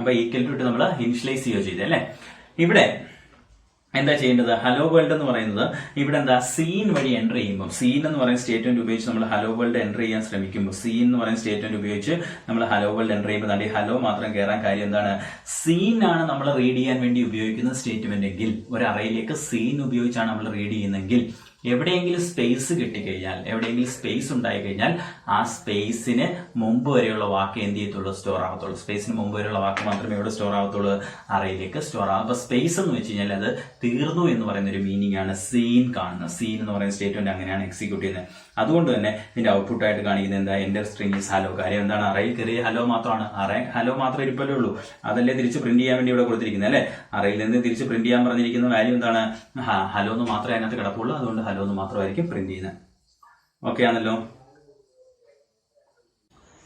S1: അപ്പൊ ഈക്വൽ ടു ഇട്ട് നമ്മൾ ഇനിഷ്യലൈസ് ചെയ്യുകയോ ചെയ്തേ അല്ലെ. ഇവിടെ എന്താ ചെയ്യേണ്ടത്? ഹലോ വേൾഡ് എന്ന് പറയുന്നത് ഇവിടെ എന്താ? സീൻ വഴി എൻ്റർ ചെയ്യുമ്പോൾ, സീൻ എന്ന് പറയുന്ന സ്റ്റേറ്റ്മെന്റ് ഉപയോഗിച്ച് നമ്മൾ ഹലോ വേൾഡ് എൻ്റർ ചെയ്യാൻ ശ്രമിക്കുമ്പോൾ, സീൻ എന്ന് പറയുന്ന സ്റ്റേറ്റ്മെന്റ് ഉപയോഗിച്ച് നമ്മൾ ഹലോ വേൾഡ് എൻ്റർ ചെയ്യുമ്പോൾ ഈ ഹലോ മാത്രം കയറാൻ കാര്യം എന്താണ്? സീൻ ആണ് നമ്മൾ റീഡ് ചെയ്യാൻ വേണ്ടി ഉപയോഗിക്കുന്ന സ്റ്റേറ്റ്മെന്റ് എങ്കിൽ, ഒരു അറയിലേക്ക് സീൻ ഉപയോഗിച്ചാണ് നമ്മൾ റീഡ് ചെയ്യുന്നതെങ്കിൽ എവിടെയെങ്കിലും സ്പേസ് കിട്ടിക്കഴിഞ്ഞാൽ, എവിടെയെങ്കിലും സ്പേസ് ഉണ്ടായി കഴിഞ്ഞാൽ ആ സ്പേസിന് മുമ്പ് വരെയുള്ള വാക്ക് എന്ത് ചെയ്യത്തുള്ളൂ? സ്റ്റോർ ആവത്തുള്ളൂ. സ്പേസിന് മുമ്പ് വരെയുള്ള വാക്ക് മാത്രമേ എവിടെ സ്റ്റോർ ആവത്തുള്ളൂ? അറയിലേക്ക് സ്റ്റോർ ആവും. അപ്പൊ സ്പേസ് എന്ന് വെച്ച് കഴിഞ്ഞാൽ അത് തീർന്നു എന്ന് പറയുന്ന ഒരു മീനിങ് ആണ് സീൻ കാണുന്നത്. സീൻ എന്ന് പറയുന്ന സ്റ്റേറ്റ്മെന്റ് അങ്ങനെയാണ് എക്സിക്യൂട്ട് ചെയ്യുന്നത്. അതുകൊണ്ട് തന്നെ ഇതിന്റെ ഔട്ട്പുട്ട് ആയിട്ട് കാണിക്കുന്നത് എന്താ? എന്റെ സ്ട്രിംഗ് ഈസ് ഹലോ. കാര്യം എന്താണ്? അറയിൽ കയറിയ ഹലോ മാത്രമാണ്. അറേ ഹലോ മാത്രമേ ഇരിപ്പല്ലേ ഉള്ളൂ. അതല്ലേ തിരിച്ച് പ്രിന്റ് ചെയ്യാൻ വേണ്ടി ഇവിടെ കൊടുത്തിരിക്കുന്നത് അല്ലെ. അറയിൽ നിന്ന് തിരിച്ച് പ്രിന്റ് ചെയ്യാൻ പറഞ്ഞിരിക്കുന്ന വാല്യൂ എന്താണ്? ഹലോ എന്ന് മാത്രമേ അതിനകത്ത് കിടപ്പുള്ളൂ. അതുകൊണ്ട് ഹലോ എന്ന് മാത്രമായിരിക്കും പ്രിന്റ് ചെയ്യുന്നത്. ഓക്കെ ആണല്ലോ.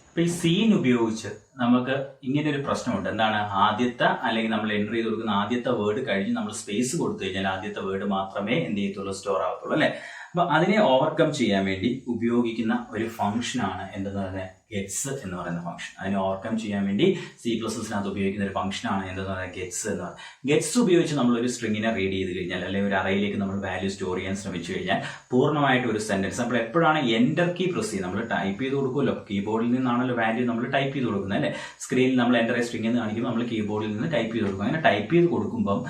S1: അപ്പൊ ഈ സീൻ ഉപയോഗിച്ച് നമുക്ക് ഇങ്ങനെ ഒരു പ്രശ്നമുണ്ട്. എന്താണ്? ആദ്യത്തെ അല്ലെങ്കിൽ നമ്മൾ എൻ്റർ ചെയ്ത് കൊടുക്കുന്ന ആദ്യത്തെ വേർഡ് കഴിഞ്ഞ് നമ്മൾ സ്പേസ് കൊടുത്തു കഴിഞ്ഞാൽ ആദ്യത്തെ വേർഡ് മാത്രമേ എന്ത് ചെയ്യത്തുള്ളൂ? സ്റ്റോർ ആവത്തുള്ളൂ അല്ലെ. അപ്പൊ അതിനെ ഓവർകം ചെയ്യാൻ വേണ്ടി ഉപയോഗിക്കുന്ന ഒരു ഫംഗ്ഷനാണ് എന്തെന്ന് പറയുന്നത്? ഗെറ്റ്സ് എന്ന് പറയുന്ന ഫംഗ്ഷൻ. അതിനെ ഓവർകം ചെയ്യാൻ വേണ്ടി C++നകത്ത് ഉപയോഗിക്കുന്ന ഒരു ഫംഗ്ഷനാണ് എന്തെന്ന് പറയുന്നത്? ഗെറ്റ്സ് എന്ന് പറയുന്നത്. ഗെറ്റ്സ് ഉപയോഗിച്ച് നമ്മൾ ഒരു സ്ട്രിങ്ങിനെ റീഡ് ചെയ്ത് കഴിഞ്ഞാൽ, അല്ലെങ്കിൽ ഒരു അറയിലേക്ക് നമ്മൾ വാല്യൂ സ്റ്റോർ ചെയ്യാൻ ശ്രമിച്ചു കഴിഞ്ഞാൽ പൂർണ്ണമായിട്ട് ഒരു സെന്റൻസ് നമ്മൾ എപ്പോഴാണ് എൻ്റർ കീ പ്രസ് ചെയ്യുന്നത്? നമ്മൾ ടൈപ്പ് ചെയ്ത് കൊടുക്കുമല്ലോ. കീബോർഡിൽ നിന്നാണല്ലോ വാല്യൂ നമ്മൾ ടൈപ്പ് ചെയ്ത് കൊടുക്കുന്നത് അല്ലെ. സ്ക്രീനിൽ നമ്മൾ എൻ്റർ സ്ട്രിംഗ് എന്ന് കാണിക്കുമ്പോൾ നമ്മൾ കീബോർഡിൽ നിന്ന് ടൈപ്പ് ചെയ്ത് കൊടുക്കും. അങ്ങനെ ടൈപ്പ് ചെയ്ത് കൊടുക്കുമ്പം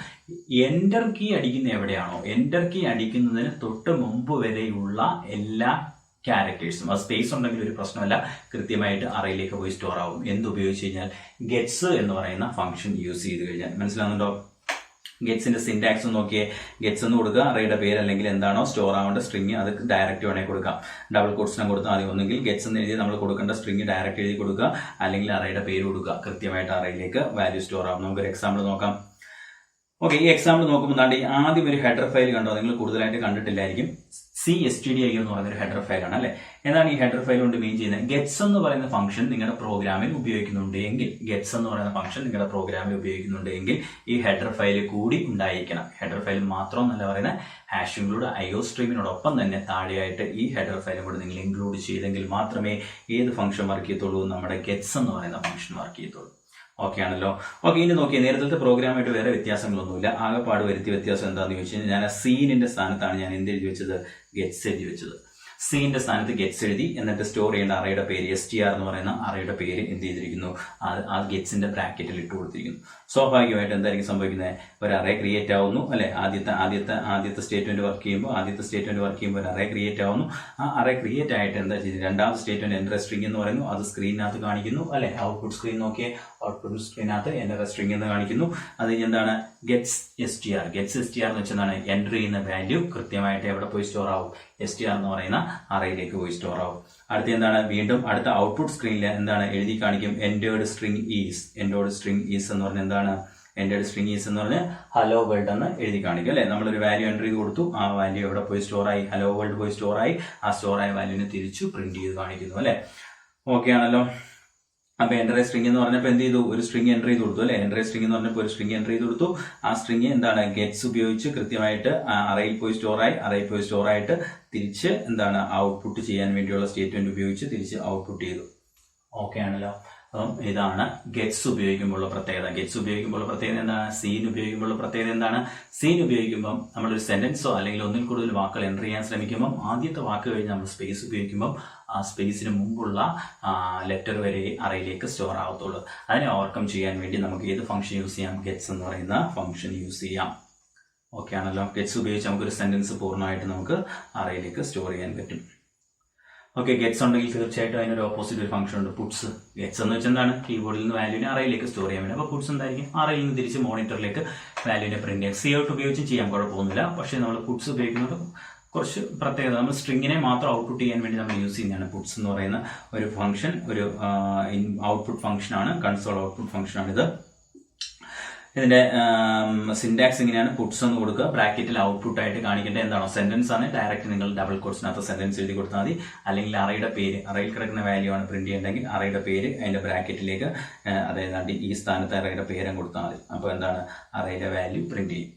S1: എൻ്റർ കീ അടിക്കുന്ന എവിടെയാണോ, എൻ്റർ കീ അടിക്കുന്നതിന് തൊട്ട് മുമ്പ് വരെയുള്ള എല്ലാ ക്യാരക്ടേഴ്സും, അത് സ്പേസ് ഉണ്ടെങ്കിൽ ഒരു പ്രശ്നമല്ല, കൃത്യമായിട്ട് അറയിലേക്ക് പോയി സ്റ്റോർ ആവും. എന്തുപയോഗിച്ച് കഴിഞ്ഞാൽ? ഗെറ്റ്സ് എന്ന് പറയുന്ന ഫംഗ്ഷൻ യൂസ് ചെയ്ത് കഴിഞ്ഞാൽ. മനസ്സിലാവുന്നുണ്ടോ? ഗെറ്റ്സിന്റെ സിന്റാക്സ് നോക്കിയേ. ഗെറ്റ്സ് എന്ന് കൊടുക്കുക, അറയുടെ പേര് അല്ലെങ്കിൽ എന്താണോ സ്റ്റോർ ആവേണ്ട സ്ട്രിങ് അത് ഡയറക്റ്റ് വേണേൽ കൊടുക്കാം. ഡബിൾ കോട്ട്സിനെ കൊടുത്താൽ മതി. ഒന്നെങ്കിൽ ഗെറ്റ്സ് എന്ന് എഴുതി നമ്മൾ കൊടുക്കേണ്ട സ്ട്രിങ് ഡയറക്റ്റ് എഴുതി കൊടുക്കുക, അല്ലെങ്കിൽ അറയുടെ പേര് കൊടുക്കുക. കൃത്യമായിട്ട് അറയിലേക്ക് വാല്യൂ സ്റ്റോർ ആവും. നമുക്കൊരു എക്സാമ്പിൾ നോക്കാം. ഓക്കെ, ഈ എക്സാമ്പിൾ നോക്കുമ്പോൾ ആദ്യം ഒരു ഹെഡർ ഫയൽ കണ്ടോ? നിങ്ങൾ കൂടുതലായിട്ട് കണ്ടിട്ടില്ലായിരിക്കും. CSTDIO എന്ന് പറയുന്ന ഒരു ഹെഡർ ഫയലാണ് അല്ലെ. എന്താണ് ഈ ഹെഡർ ഫയൽ കൊണ്ട് മീൻ ചെയ്യുന്നത്? ഗെറ്റ്സ് എന്ന് പറയുന്ന ഫംഗ്ഷൻ നിങ്ങളുടെ പ്രോഗ്രാമിൽ ഉപയോഗിക്കുന്നുണ്ടെങ്കിൽ, ഗെറ്റ്സ് എന്ന് പറയുന്ന ഫംഗ്ഷൻ നിങ്ങളുടെ പ്രോഗ്രാമിൽ ഉപയോഗിക്കുന്നുണ്ടെങ്കിൽ ഈ ഹെഡർ ഫയൽ കൂടി ഉണ്ടായിരിക്കണം. ഹെഡർ ഫയൽ മാത്രം എന്നല്ല പറയുന്നത്, ഹാഷ് ഇൻക്ലൂഡ് IO സ്ട്രീമിനോടൊപ്പം തന്നെ താഴെയായിട്ട് ഈ ഹെഡർ ഫയലും കൂടി നിങ്ങൾ ഇൻക്ലൂഡ് ചെയ്തെങ്കിൽ മാത്രമേ ഏത് ഫംഗ്ഷൻ വർക്ക് ചെയ്യത്തുള്ളൂ? നമ്മുടെ ഗെറ്റ്സ് എന്ന് പറയുന്ന ഫംഗ്ഷൻ വർക്ക് ചെയ്യത്തുള്ളൂ. ഓക്കെ ആണല്ലോ. ഓക്കെ, ഇനി നോക്കിയാൽ നേരത്തെ പ്രോഗ്രാമായിട്ട് വേറെ വ്യത്യാസങ്ങളൊന്നുമില്ല. ആകെപ്പാട് വരുത്തിയ വ്യത്യാസം എന്താണെന്ന് ചോദിച്ചു കഴിഞ്ഞാൽ, ഞാൻ ആ സീനിന്റെ സ്ഥാനത്താണ് ഞാൻ എന്ത് എഴുതി വെച്ചത്? ഗെറ്റ്സ് എഴുതി വെച്ചത്. സീന്റെ സ്ഥാനത്ത് ഗെറ്റ്സ് എഴുതി, എന്നിട്ട് സ്റ്റോർ ചെയ്യേണ്ട അറയുടെ പേര് str എന്ന് പറയുന്ന അറയുടെ പേര് എന്ത് ചെയ്തിരിക്കുന്നു, ആ ഗെറ്റ്സിന്റെ ബ്രാക്കറ്റിൽ ഇട്ട് കൊടുത്തിരിക്കുന്നു. സ്വാഭാവികമായിട്ട് എന്തായിരിക്കും സംഭവിക്കുന്നത്, ഒരു അറേ ക്രിയേറ്റ് ആവുന്നു അല്ലെ. ആദ്യത്തെ സ്റ്റേറ്റ്മെന്റ് വർക്ക് ചെയ്യുമ്പോൾ ഒരു അറേ ക്രിയേറ്റ് ആവുന്നു. ആ അറേ ക്രിയേറ്റ് ആയിട്ട് എന്താ ചെയ്യുന്നത്, രണ്ടാമത്തെ സ്റ്റേറ്റ്മെന്റ് എന്റർ സ്ട്രിംഗ് എന്ന് പറയുന്നു, അത് സ്ക്രീനിനകത്ത് കാണിക്കുന്നു അല്ലെ. ഔട്ട്പുട്ട് സ്ക്രീൻ നോക്കിയേ, ഔട്ട്പുട്ട് സ്ക്രീനകത്ത് എന്റർ സ്ട്രിംഗ് എന്ന് കാണിക്കുന്നു. അത് എന്താണ്, ഗെറ്റ്സ് str എന്ന് വെച്ചതാണ് എൻട്രി ചെയ്യുന്ന വാല്യൂ കൃത്യമായിട്ട് എവിടെ പോയി സ്റ്റോർ ആവും, str എന്ന് പറയുന്ന അറയിലേക്ക് പോയി സ്റ്റോർ ആവും. അടുത്ത എന്താണ്, വീണ്ടും അടുത്ത ഔട്ട്പുട്ട് സ്ക്രീനിൽ എന്താണ് എഴുതി കാണിക്കും, entered string is എന്ന് പറഞ്ഞാൽ എന്താണ്, entered string is എന്ന് പറഞ്ഞാൽ ഹലോ വേൾഡ് എന്ന് എഴുതി കാണിക്കും അല്ലെ. നമ്മളൊരു വാല്യൂ എൻ്റർ ചെയ്ത് കൊടുത്തു, ആ വാല്യൂ എവിടെ പോയി സ്റ്റോർ ആയി, ഹലോ വേൾഡ് പോയി സ്റ്റോർ ആയി. ആ സ്റ്റോർ ആയ വാല്യൂവിനെ തിരിച്ചു പ്രിന്റ് ചെയ്ത് കാണിക്കുന്നു അല്ലെ. ഓക്കെ ആണല്ലോ. അപ്പൊ എൻ്റർ സ്ട്രിംഗ് എന്ന് പറഞ്ഞപ്പോൾ എന്ത് ചെയ്തു, ഒരു സ്ട്രിംഗ് എൻ്റർ ചെയ്ത് കൊടുത്തു അല്ലെ. എൻ്റർ സ്ട്രിംഗ് എന്ന് പറഞ്ഞപ്പോൾ ഒരു സ്ട്രിംഗ് എൻ്റർ ചെയ്ത് കൊടുത്തു. ആ സ്ട്രിംഗ് എന്താണ്, ഗെറ്റ്സ് ഉപയോഗിച്ച് കൃത്യമായിട്ട് അറയിൽ പോയി സ്റ്റോർ ആയിട്ട് തിരിച്ച് എന്താണ് ഔട്ട്പുട്ട് ചെയ്യാൻ വേണ്ടിയുള്ള സ്റ്റേറ്റ്മെന്റ് ഉപയോഗിച്ച് തിരിച്ച് ഔട്ട്പുട്ട് ചെയ്തു. ഓക്കെ ആണല്ലോ. അപ്പം ഇതാണ് ഗെറ്റ്സ് ഉപയോഗിക്കുമ്പോഴുള്ള പ്രത്യേകത. എന്താണ്, സീൻ ഉപയോഗിക്കുമ്പോഴുള്ള പ്രത്യേകത എന്താണ്, സീൻ ഉപയോഗിക്കുമ്പോൾ നമ്മളൊരു സെന്റൻസോ അല്ലെങ്കിൽ ഒന്നിൽ കൂടുതൽ വാക്കുകൾ എൻ്റർ ചെയ്യാൻ ശ്രമിക്കുമ്പോൾ ആദ്യത്തെ വാക്ക് കഴിഞ്ഞ് നമ്മൾ സ്പേസ് ഉപയോഗിക്കുമ്പോൾ ആ സ്പേസിന് മുമ്പുള്ള ലെറ്റർ വരെ അറയിലേക്ക് സ്റ്റോർ ആവത്തുള്ളൂ. അതിനെ ഓവർകം ചെയ്യാൻ വേണ്ടി നമുക്ക് ഏത് ഫംഗ്ഷൻ യൂസ് ചെയ്യാം, ഗെറ്റ്സ് എന്ന് പറയുന്ന ഫംഗ്ഷൻ യൂസ് ചെയ്യാം. ഓക്കെ ആണല്ലോ. ഗെറ്റ്സ് ഉപയോഗിച്ച് നമുക്കൊരു സെന്റൻസ് പൂർണ്ണമായിട്ട് നമുക്ക് അറയിലേക്ക് സ്റ്റോർ ചെയ്യാൻ പറ്റും. ഓക്കെ, ഗെറ്റ്സ് ഉണ്ടെങ്കിൽ തീർച്ചയായിട്ടും അതിനൊരു ഓപ്പോസിറ്റ് ഒരു ഫംഗ്ഷൻ ഉണ്ട്, പുട്സ്. ഗെറ്റ്സ് എന്ന് വെച്ചാൽ എന്താണ്, കീബോർഡിൽ നിന്ന് വാല്യൂവിനെ അറയിലേക്ക് സ്റ്റോർ ചെയ്യാൻ വേണ്ടി. അപ്പോൾ പുട്സ് എന്തായിരിക്കും, അറയിൽ നിന്ന് തിരിച്ച് മോണിറ്ററിലേക്ക് വാല്യൂവിനെ പ്രിന്റ് ചെയ്യാം. സി ഔട്ട് ഉപയോഗിച്ച് ചെയ്യാൻ കുഴപ്പമൊന്നുമില്ല. പക്ഷേ നമ്മൾ പുട്സ് ഉപയോഗിക്കുന്നത് കുറച്ച് പ്രത്യേകത, നമ്മൾ സ്ട്രിങ്ങിനെ മാത്രം ഔട്ട്പുട്ട് ചെയ്യാൻ വേണ്ടി നമ്മൾ യൂസ് ചെയ്യുന്നതാണ് പുട്സ് എന്ന് പറയുന്ന ഒരു ഫംഗ്ഷൻ. ഒരു ഔട്ട്പുട്ട് ഫംഗ്ഷനാണ്, കൺസോൾ ഔട്ട്പുട്ട് ഫംഗ്ഷനാണിത്. ഇതിന്റെ സിന്റാക്സ് ഇങ്ങനെയാണ്, പുട്സ് എന്ന് കൊടുക്കുക, ബ്രാക്കറ്റിൽ ഔട്ട്പുട്ട് ആയിട്ട് കാണിക്കേണ്ടത് എന്താണോ സെന്റൻസ് ആണ്, ഡയറക്റ്റ് നിങ്ങൾ ഡബിൾ കോട്സിനകത്ത് സെന്റൻസ് എഴുതി കൊടുത്താൽ മതി. അല്ലെങ്കിൽ അറയുടെ പേര്, അറയിൽ കിടക്കുന്ന വാല്യൂ ആണ് പ്രിന്റ് ചെയ്യേണ്ടെങ്കിൽ അറയുടെ പേര് അതിന്റെ ബ്രാക്കറ്റിലേക്ക്, അതായത് ഈ സ്ഥാനത്ത് അറയുടെ പേരും കൊടുത്താൽ മതി. അപ്പോൾ എന്താണ്, അറയുടെ വാല്യൂ പ്രിന്റ് ചെയ്യും.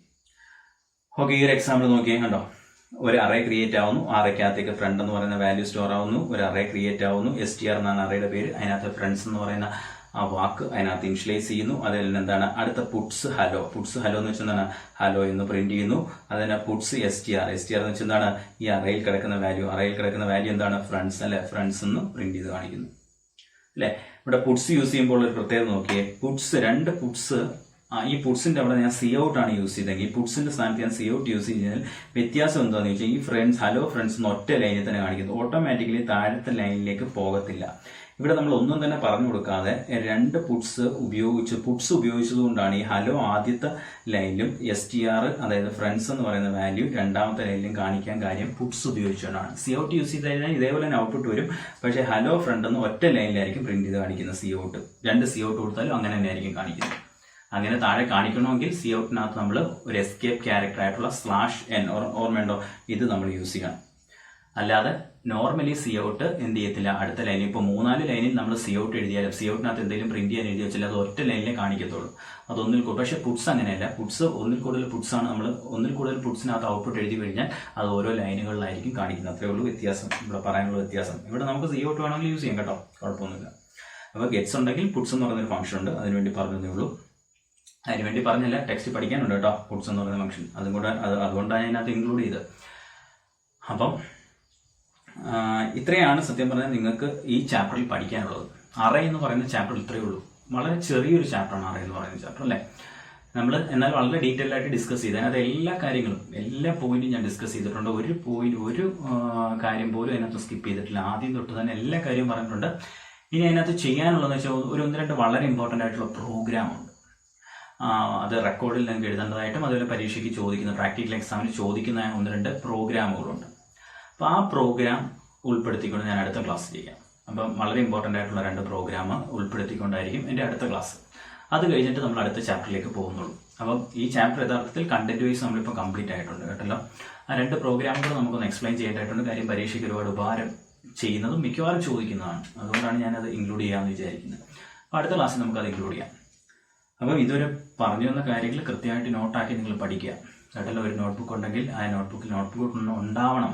S1: ഓക്കെ, ഈ ഒരു എക്സാമ്പിൾ നോക്കിയാൽ കണ്ടോ, ഒരു അറേ ക്രിയേറ്റ് ആവുന്നു, അറയ്ക്കകത്തേക്ക് ഫ്രണ്ട് എന്ന് പറയുന്ന വാല്യൂ സ്റ്റോർ ആവുന്നു. ഒരു അറേ ക്രിയേറ്റ് ആവുന്നു, str എന്നാണ് അറയുടെ പേര്, അതിനകത്ത് ഫ്രണ്ട്സ് എന്ന് പറയുന്ന ആ വാക്ക് അതിനകത്ത് ഇനിഷ്യലൈസ് ചെയ്യുന്നു. അതിൽ എന്താണ്, അടുത്ത പുട്സ് ഹലോ എന്ന് വെച്ചാൽ എന്താണ്, ഹലോ എന്ന് പ്രിന്റ് ചെയ്യുന്നു. അതിന് പുട്സ് str എന്ന് വെച്ചാൽ എന്താണ്, ഈ അറയിൽ കിടക്കുന്ന വാല്യൂ എന്താണ്, ഫ്രണ്ട്സ് അല്ലെ, ഫ്രണ്ട്സ് എന്ന് പ്രിന്റ് ചെയ്ത് കാണിക്കുന്നു അല്ലെ. ഇവിടെ പുട്സ് യൂസ് ചെയ്യുമ്പോൾ ഒരു പ്രത്യേകത നോക്കിയേ, രണ്ട് പുട്സ്, ഈ പുട്സിന്റെ അവിടെ ഞാൻ സി ഔട്ട് ആണ് യൂസ് ചെയ്തെങ്കിൽ ഈ പുട്സിന്റെ സ്ഥാനത്ത് ഞാൻ സി ഔട്ട് യൂസ് ചെയ്താൽ വ്യത്യാസം എന്താണെന്ന് വെച്ചാൽ ഈ ഫ്രണ്ട്സ് ഹലോ ഫ്രണ്ട്സ് എന്ന് ഒറ്റ ലൈനിൽ തന്നെ കാണിക്കുന്നു, ഓട്ടോമാറ്റിക്കലി താഴത്തെ ലൈനിലേക്ക് പോകത്തില്ല. ഇവിടെ നമ്മൾ ഒന്നും തന്നെ പറഞ്ഞു കൊടുക്കാതെ രണ്ട് പുട്സ് ഉപയോഗിച്ചതുകൊണ്ടാണ് ഈ ഹലോ ആദ്യത്തെ ലൈനിലും str അതായത് ഫ്രണ്ട്സ് എന്ന് പറയുന്ന വാല്യൂ രണ്ടാമത്തെ ലൈനിലും കാണിക്കാൻ കാര്യം പുട്സ് ഉപയോഗിച്ചുകൊണ്ടാണ്. സി ഔട്ട് യൂസ് ചെയ്ത് കഴിഞ്ഞാൽ ഇതേപോലെ തന്നെ ഔട്ട്പുട്ട് വരും, പക്ഷേ ഹലോ ഫ്രണ്ട് എന്ന് ഒറ്റ ലൈനിലായിരിക്കും പ്രിന്റ് ചെയ്ത് കാണിക്കുന്നത്. സി ഔട്ട് രണ്ട് സി ഔട്ട് കൊടുത്താലും അങ്ങനെ തന്നെ ആയിരിക്കും കാണിക്കുന്നത്. അങ്ങനെ താഴെ കാണിക്കണമെങ്കിൽ സി ഔട്ടിനകത്ത് നമ്മൾ ഒരു എസ്കേപ്പ് ക്യാരക്ടർ ആയിട്ടുള്ള /n ഓർമ്മയുണ്ടോ, ഇത് നമ്മൾ യൂസ് ചെയ്യണം. അല്ലാതെ നോർമലി സി ഔട്ട് എന്ത് ചെയ്യത്തില്ല, അടുത്ത ലൈനിൽ ഇപ്പോൾ 3-4 ലൈനിൽ നമ്മൾ സി ഔട്ട് എഴുതിയാലും സി ഔട്ടിനകത്ത് എന്തെങ്കിലും പ്രിന്റ് ചെയ്യാൻ എഴുതി വെച്ചാൽ അത് ഒറ്റ ലൈനിലേ കാണിക്കത്തുള്ളൂ, അത് ഒന്നിൽ കൂടുതൽ. പക്ഷേ പുട്സ് അങ്ങനെയല്ല, പുട്സ് ഒന്നിൽ കൂടുതൽ പുട്സാണ്. നമ്മൾ ഒന്നിൽ കൂടുതൽ പുട്സിനകത്ത് ഔട്ട്പുട്ട് എഴുതി കഴിഞ്ഞാൽ അത് ഓരോ ലൈനുകളിലായിരിക്കും കാണിക്കുന്നത്. അത്രേ ഉള്ളൂ വ്യത്യാസം, ഇവിടെ പറയാനുള്ള വ്യത്യാസം. ഇവിടെ നമുക്ക് സി ഔട്ട് വേണമെങ്കിൽ യൂസ് ചെയ്യാം കേട്ടോ, കുഴപ്പമൊന്നുമില്ല. അപ്പോൾ ഗെറ്റ്സ് ഉണ്ടെങ്കിൽ പുട്സ് എന്ന് പറയുന്നൊരു ഫംഗ്ഷൻ ഉണ്ട്, അതിനുവേണ്ടി പറഞ്ഞതേ ഉള്ളൂ. അതിനുവേണ്ടി പറഞ്ഞില്ല, ടെക്സ്റ്റ് പഠിക്കാനുണ്ട് കേട്ടോ, പുട്സ് എന്ന് പറയുന്ന ഫംഗ്ഷൻ. അതുകൊണ്ടാണ് അതിനകത്ത് ഇൻക്ലൂഡ് ചെയ്തത്. അപ്പം ഇത്രയാണ് സത്യം പറഞ്ഞാൽ നിങ്ങൾക്ക് ഈ ചാപ്റ്ററിൽ പഠിക്കാനുള്ളത്. അറേ എന്ന് പറയുന്ന ചാപ്റ്റർ ഇത്രയേ ഉള്ളൂ, വളരെ ചെറിയൊരു ചാപ്റ്ററാണ് അറേ എന്ന് പറയുന്ന ചാപ്റ്റർ അല്ലേ. നമ്മൾ എന്നാൽ വളരെ ഡീറ്റെയിൽ ആയിട്ട് ഡിസ്കസ് ചെയ്ത് അതിനകത്ത് എല്ലാ പോയിന്റും ഞാൻ ഡിസ്കസ് ചെയ്തിട്ടുണ്ട്. ഒരു കാര്യം പോലും അതിനകത്ത് സ്കിപ്പ് ചെയ്തിട്ടില്ല. ആദ്യം തൊട്ട് തന്നെ എല്ലാ കാര്യവും പറഞ്ഞിട്ടുണ്ട്. ഇനി അതിനകത്ത് ചെയ്യാനുള്ളതെന്ന് വെച്ചാൽ ഒരു 1-2 വളരെ ഇമ്പോർട്ടൻ്റ് ആയിട്ടുള്ള പ്രോഗ്രാമുണ്ട്. അത് റെക്കോർഡിൽ നിങ്ങൾക്ക് എഴുതേണ്ടതായിട്ടും അതുപോലെ പരീക്ഷയ്ക്ക് ചോദിക്കുന്ന പ്രാക്ടിക്കൽ എക്സാമിന് ചോദിക്കുന്ന 1-2 പ്രോഗ്രാമുകളുണ്ട്. അപ്പോൾ ആ പ്രോഗ്രാം ഉൾപ്പെടുത്തിക്കൊണ്ട് ഞാൻ അടുത്ത ക്ലാസ് ചെയ്യാം. അപ്പം വളരെ ഇമ്പോർട്ടൻ്റ് ആയിട്ടുള്ള 2 പ്രോഗ്രാം ഉൾപ്പെടുത്തിക്കൊണ്ടായിരിക്കും എൻ്റെ അടുത്ത ക്ലാസ്. അത് കഴിഞ്ഞിട്ട് നമ്മൾ അടുത്ത ചാപ്റ്ററിലേക്ക് പോകുന്നുള്ളൂ. അപ്പം ഈ ചാപ്റ്റർ യഥാർത്ഥത്തിൽ കണ്ടന്റ് വൈസ് നമ്മളിപ്പോൾ കംപ്ലീറ്റ് ആയിട്ടുണ്ട് കേട്ടല്ലോ. ആ 2 പ്രോഗ്രാമുകൾ നമുക്കൊന്ന് എക്സ്പ്ലെയിൻ ചെയ്യേണ്ടതായിട്ടുണ്ട്. കാര്യം പരീക്ഷയ്ക്ക് ഒരുപാട് ഉപകാരം ചെയ്യുന്നതും മിക്കവാറും ചോദിക്കുന്നതാണ്. അതുകൊണ്ടാണ് ഞാനത് ഇൻക്ലൂഡ് ചെയ്യാമെന്ന് വിചാരിക്കുന്നത്. അപ്പോൾ അടുത്ത ക്ലാസ്സിൽ നമുക്കത് ഇൻക്ലൂഡ് ചെയ്യാം. അപ്പം ഇതുവരെ പറഞ്ഞു തന്ന കാര്യങ്ങൾ കൃത്യമായിട്ട് നോട്ടാക്കി നിങ്ങൾ പഠിക്കുക കേട്ടല്ലോ. ഒരു നോട്ട്ബുക്ക് ഉണ്ടെങ്കിൽ ആ നോട്ട്ബുക്ക്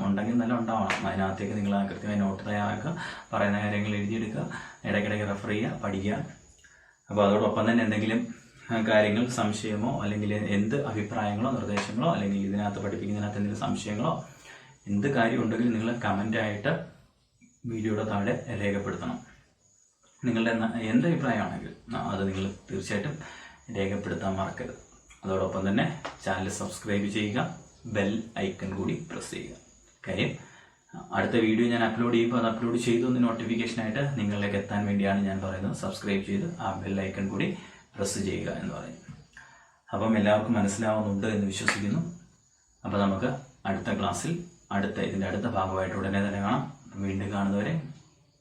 S1: ഉണ്ടെങ്കിൽ നല്ല ഉണ്ടാവണം. അതിനകത്തേക്ക് നിങ്ങൾ കൃത്യമായി നോട്ട് തയ്യാറാക്കുക, പറയുന്ന കാര്യങ്ങൾ എഴുതിയെടുക്കുക, ഇടയ്ക്കിടയ്ക്ക് റെഫർ ചെയ്യുക, പഠിക്കുക. അപ്പോൾ അതോടൊപ്പം തന്നെ എന്തെങ്കിലും കാര്യങ്ങൾ സംശയമോ അല്ലെങ്കിൽ എന്ത് അഭിപ്രായങ്ങളോ നിർദ്ദേശങ്ങളോ അല്ലെങ്കിൽ ഇതിനകത്ത് പഠിപ്പിക്കുന്നതിനകത്ത് എന്തെങ്കിലും സംശയങ്ങളോ എന്ത് കാര്യം ഉണ്ടെങ്കിലും നിങ്ങൾ കമൻ്റായിട്ട് വീഡിയോയുടെ താഴെ രേഖപ്പെടുത്തണം. നിങ്ങളുടെ എന്ത് അഭിപ്രായമാണെങ്കിലും അത് നിങ്ങൾ തീർച്ചയായിട്ടും രേഖപ്പെടുത്താൻ മറക്കരുത്. അതോടൊപ്പം തന്നെ ചാനൽ സബ്സ്ക്രൈബ് ചെയ്യുക, ബെൽ ഐക്കൺ കൂടി പ്രസ് ചെയ്യുക. കാര്യം അടുത്ത വീഡിയോ ഞാൻ അപ്ലോഡ് ചെയ്യുമ്പോൾ അത് അപ്ലോഡ് ചെയ്തു എന്ന് നോട്ടിഫിക്കേഷനായിട്ട് നിങ്ങളിലേക്ക് എത്താൻ വേണ്ടിയാണ് ഞാൻ പറയുന്നത്. സബ്സ്ക്രൈബ് ചെയ്ത് ആ ബെൽ ഐക്കൺ കൂടി പ്രസ് ചെയ്യുക എന്ന് പറയും. അപ്പം എല്ലാവർക്കും മനസ്സിലാവുന്നുണ്ട് എന്ന് വിശ്വസിക്കുന്നു. അപ്പോൾ നമുക്ക് അടുത്ത ക്ലാസ്സിൽ ഇതിൻ്റെ അടുത്ത ഭാഗമായിട്ട് ഉടനെ തന്നെ കാണാം. വീണ്ടും കാണുന്നവരെ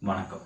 S1: വണക്കം.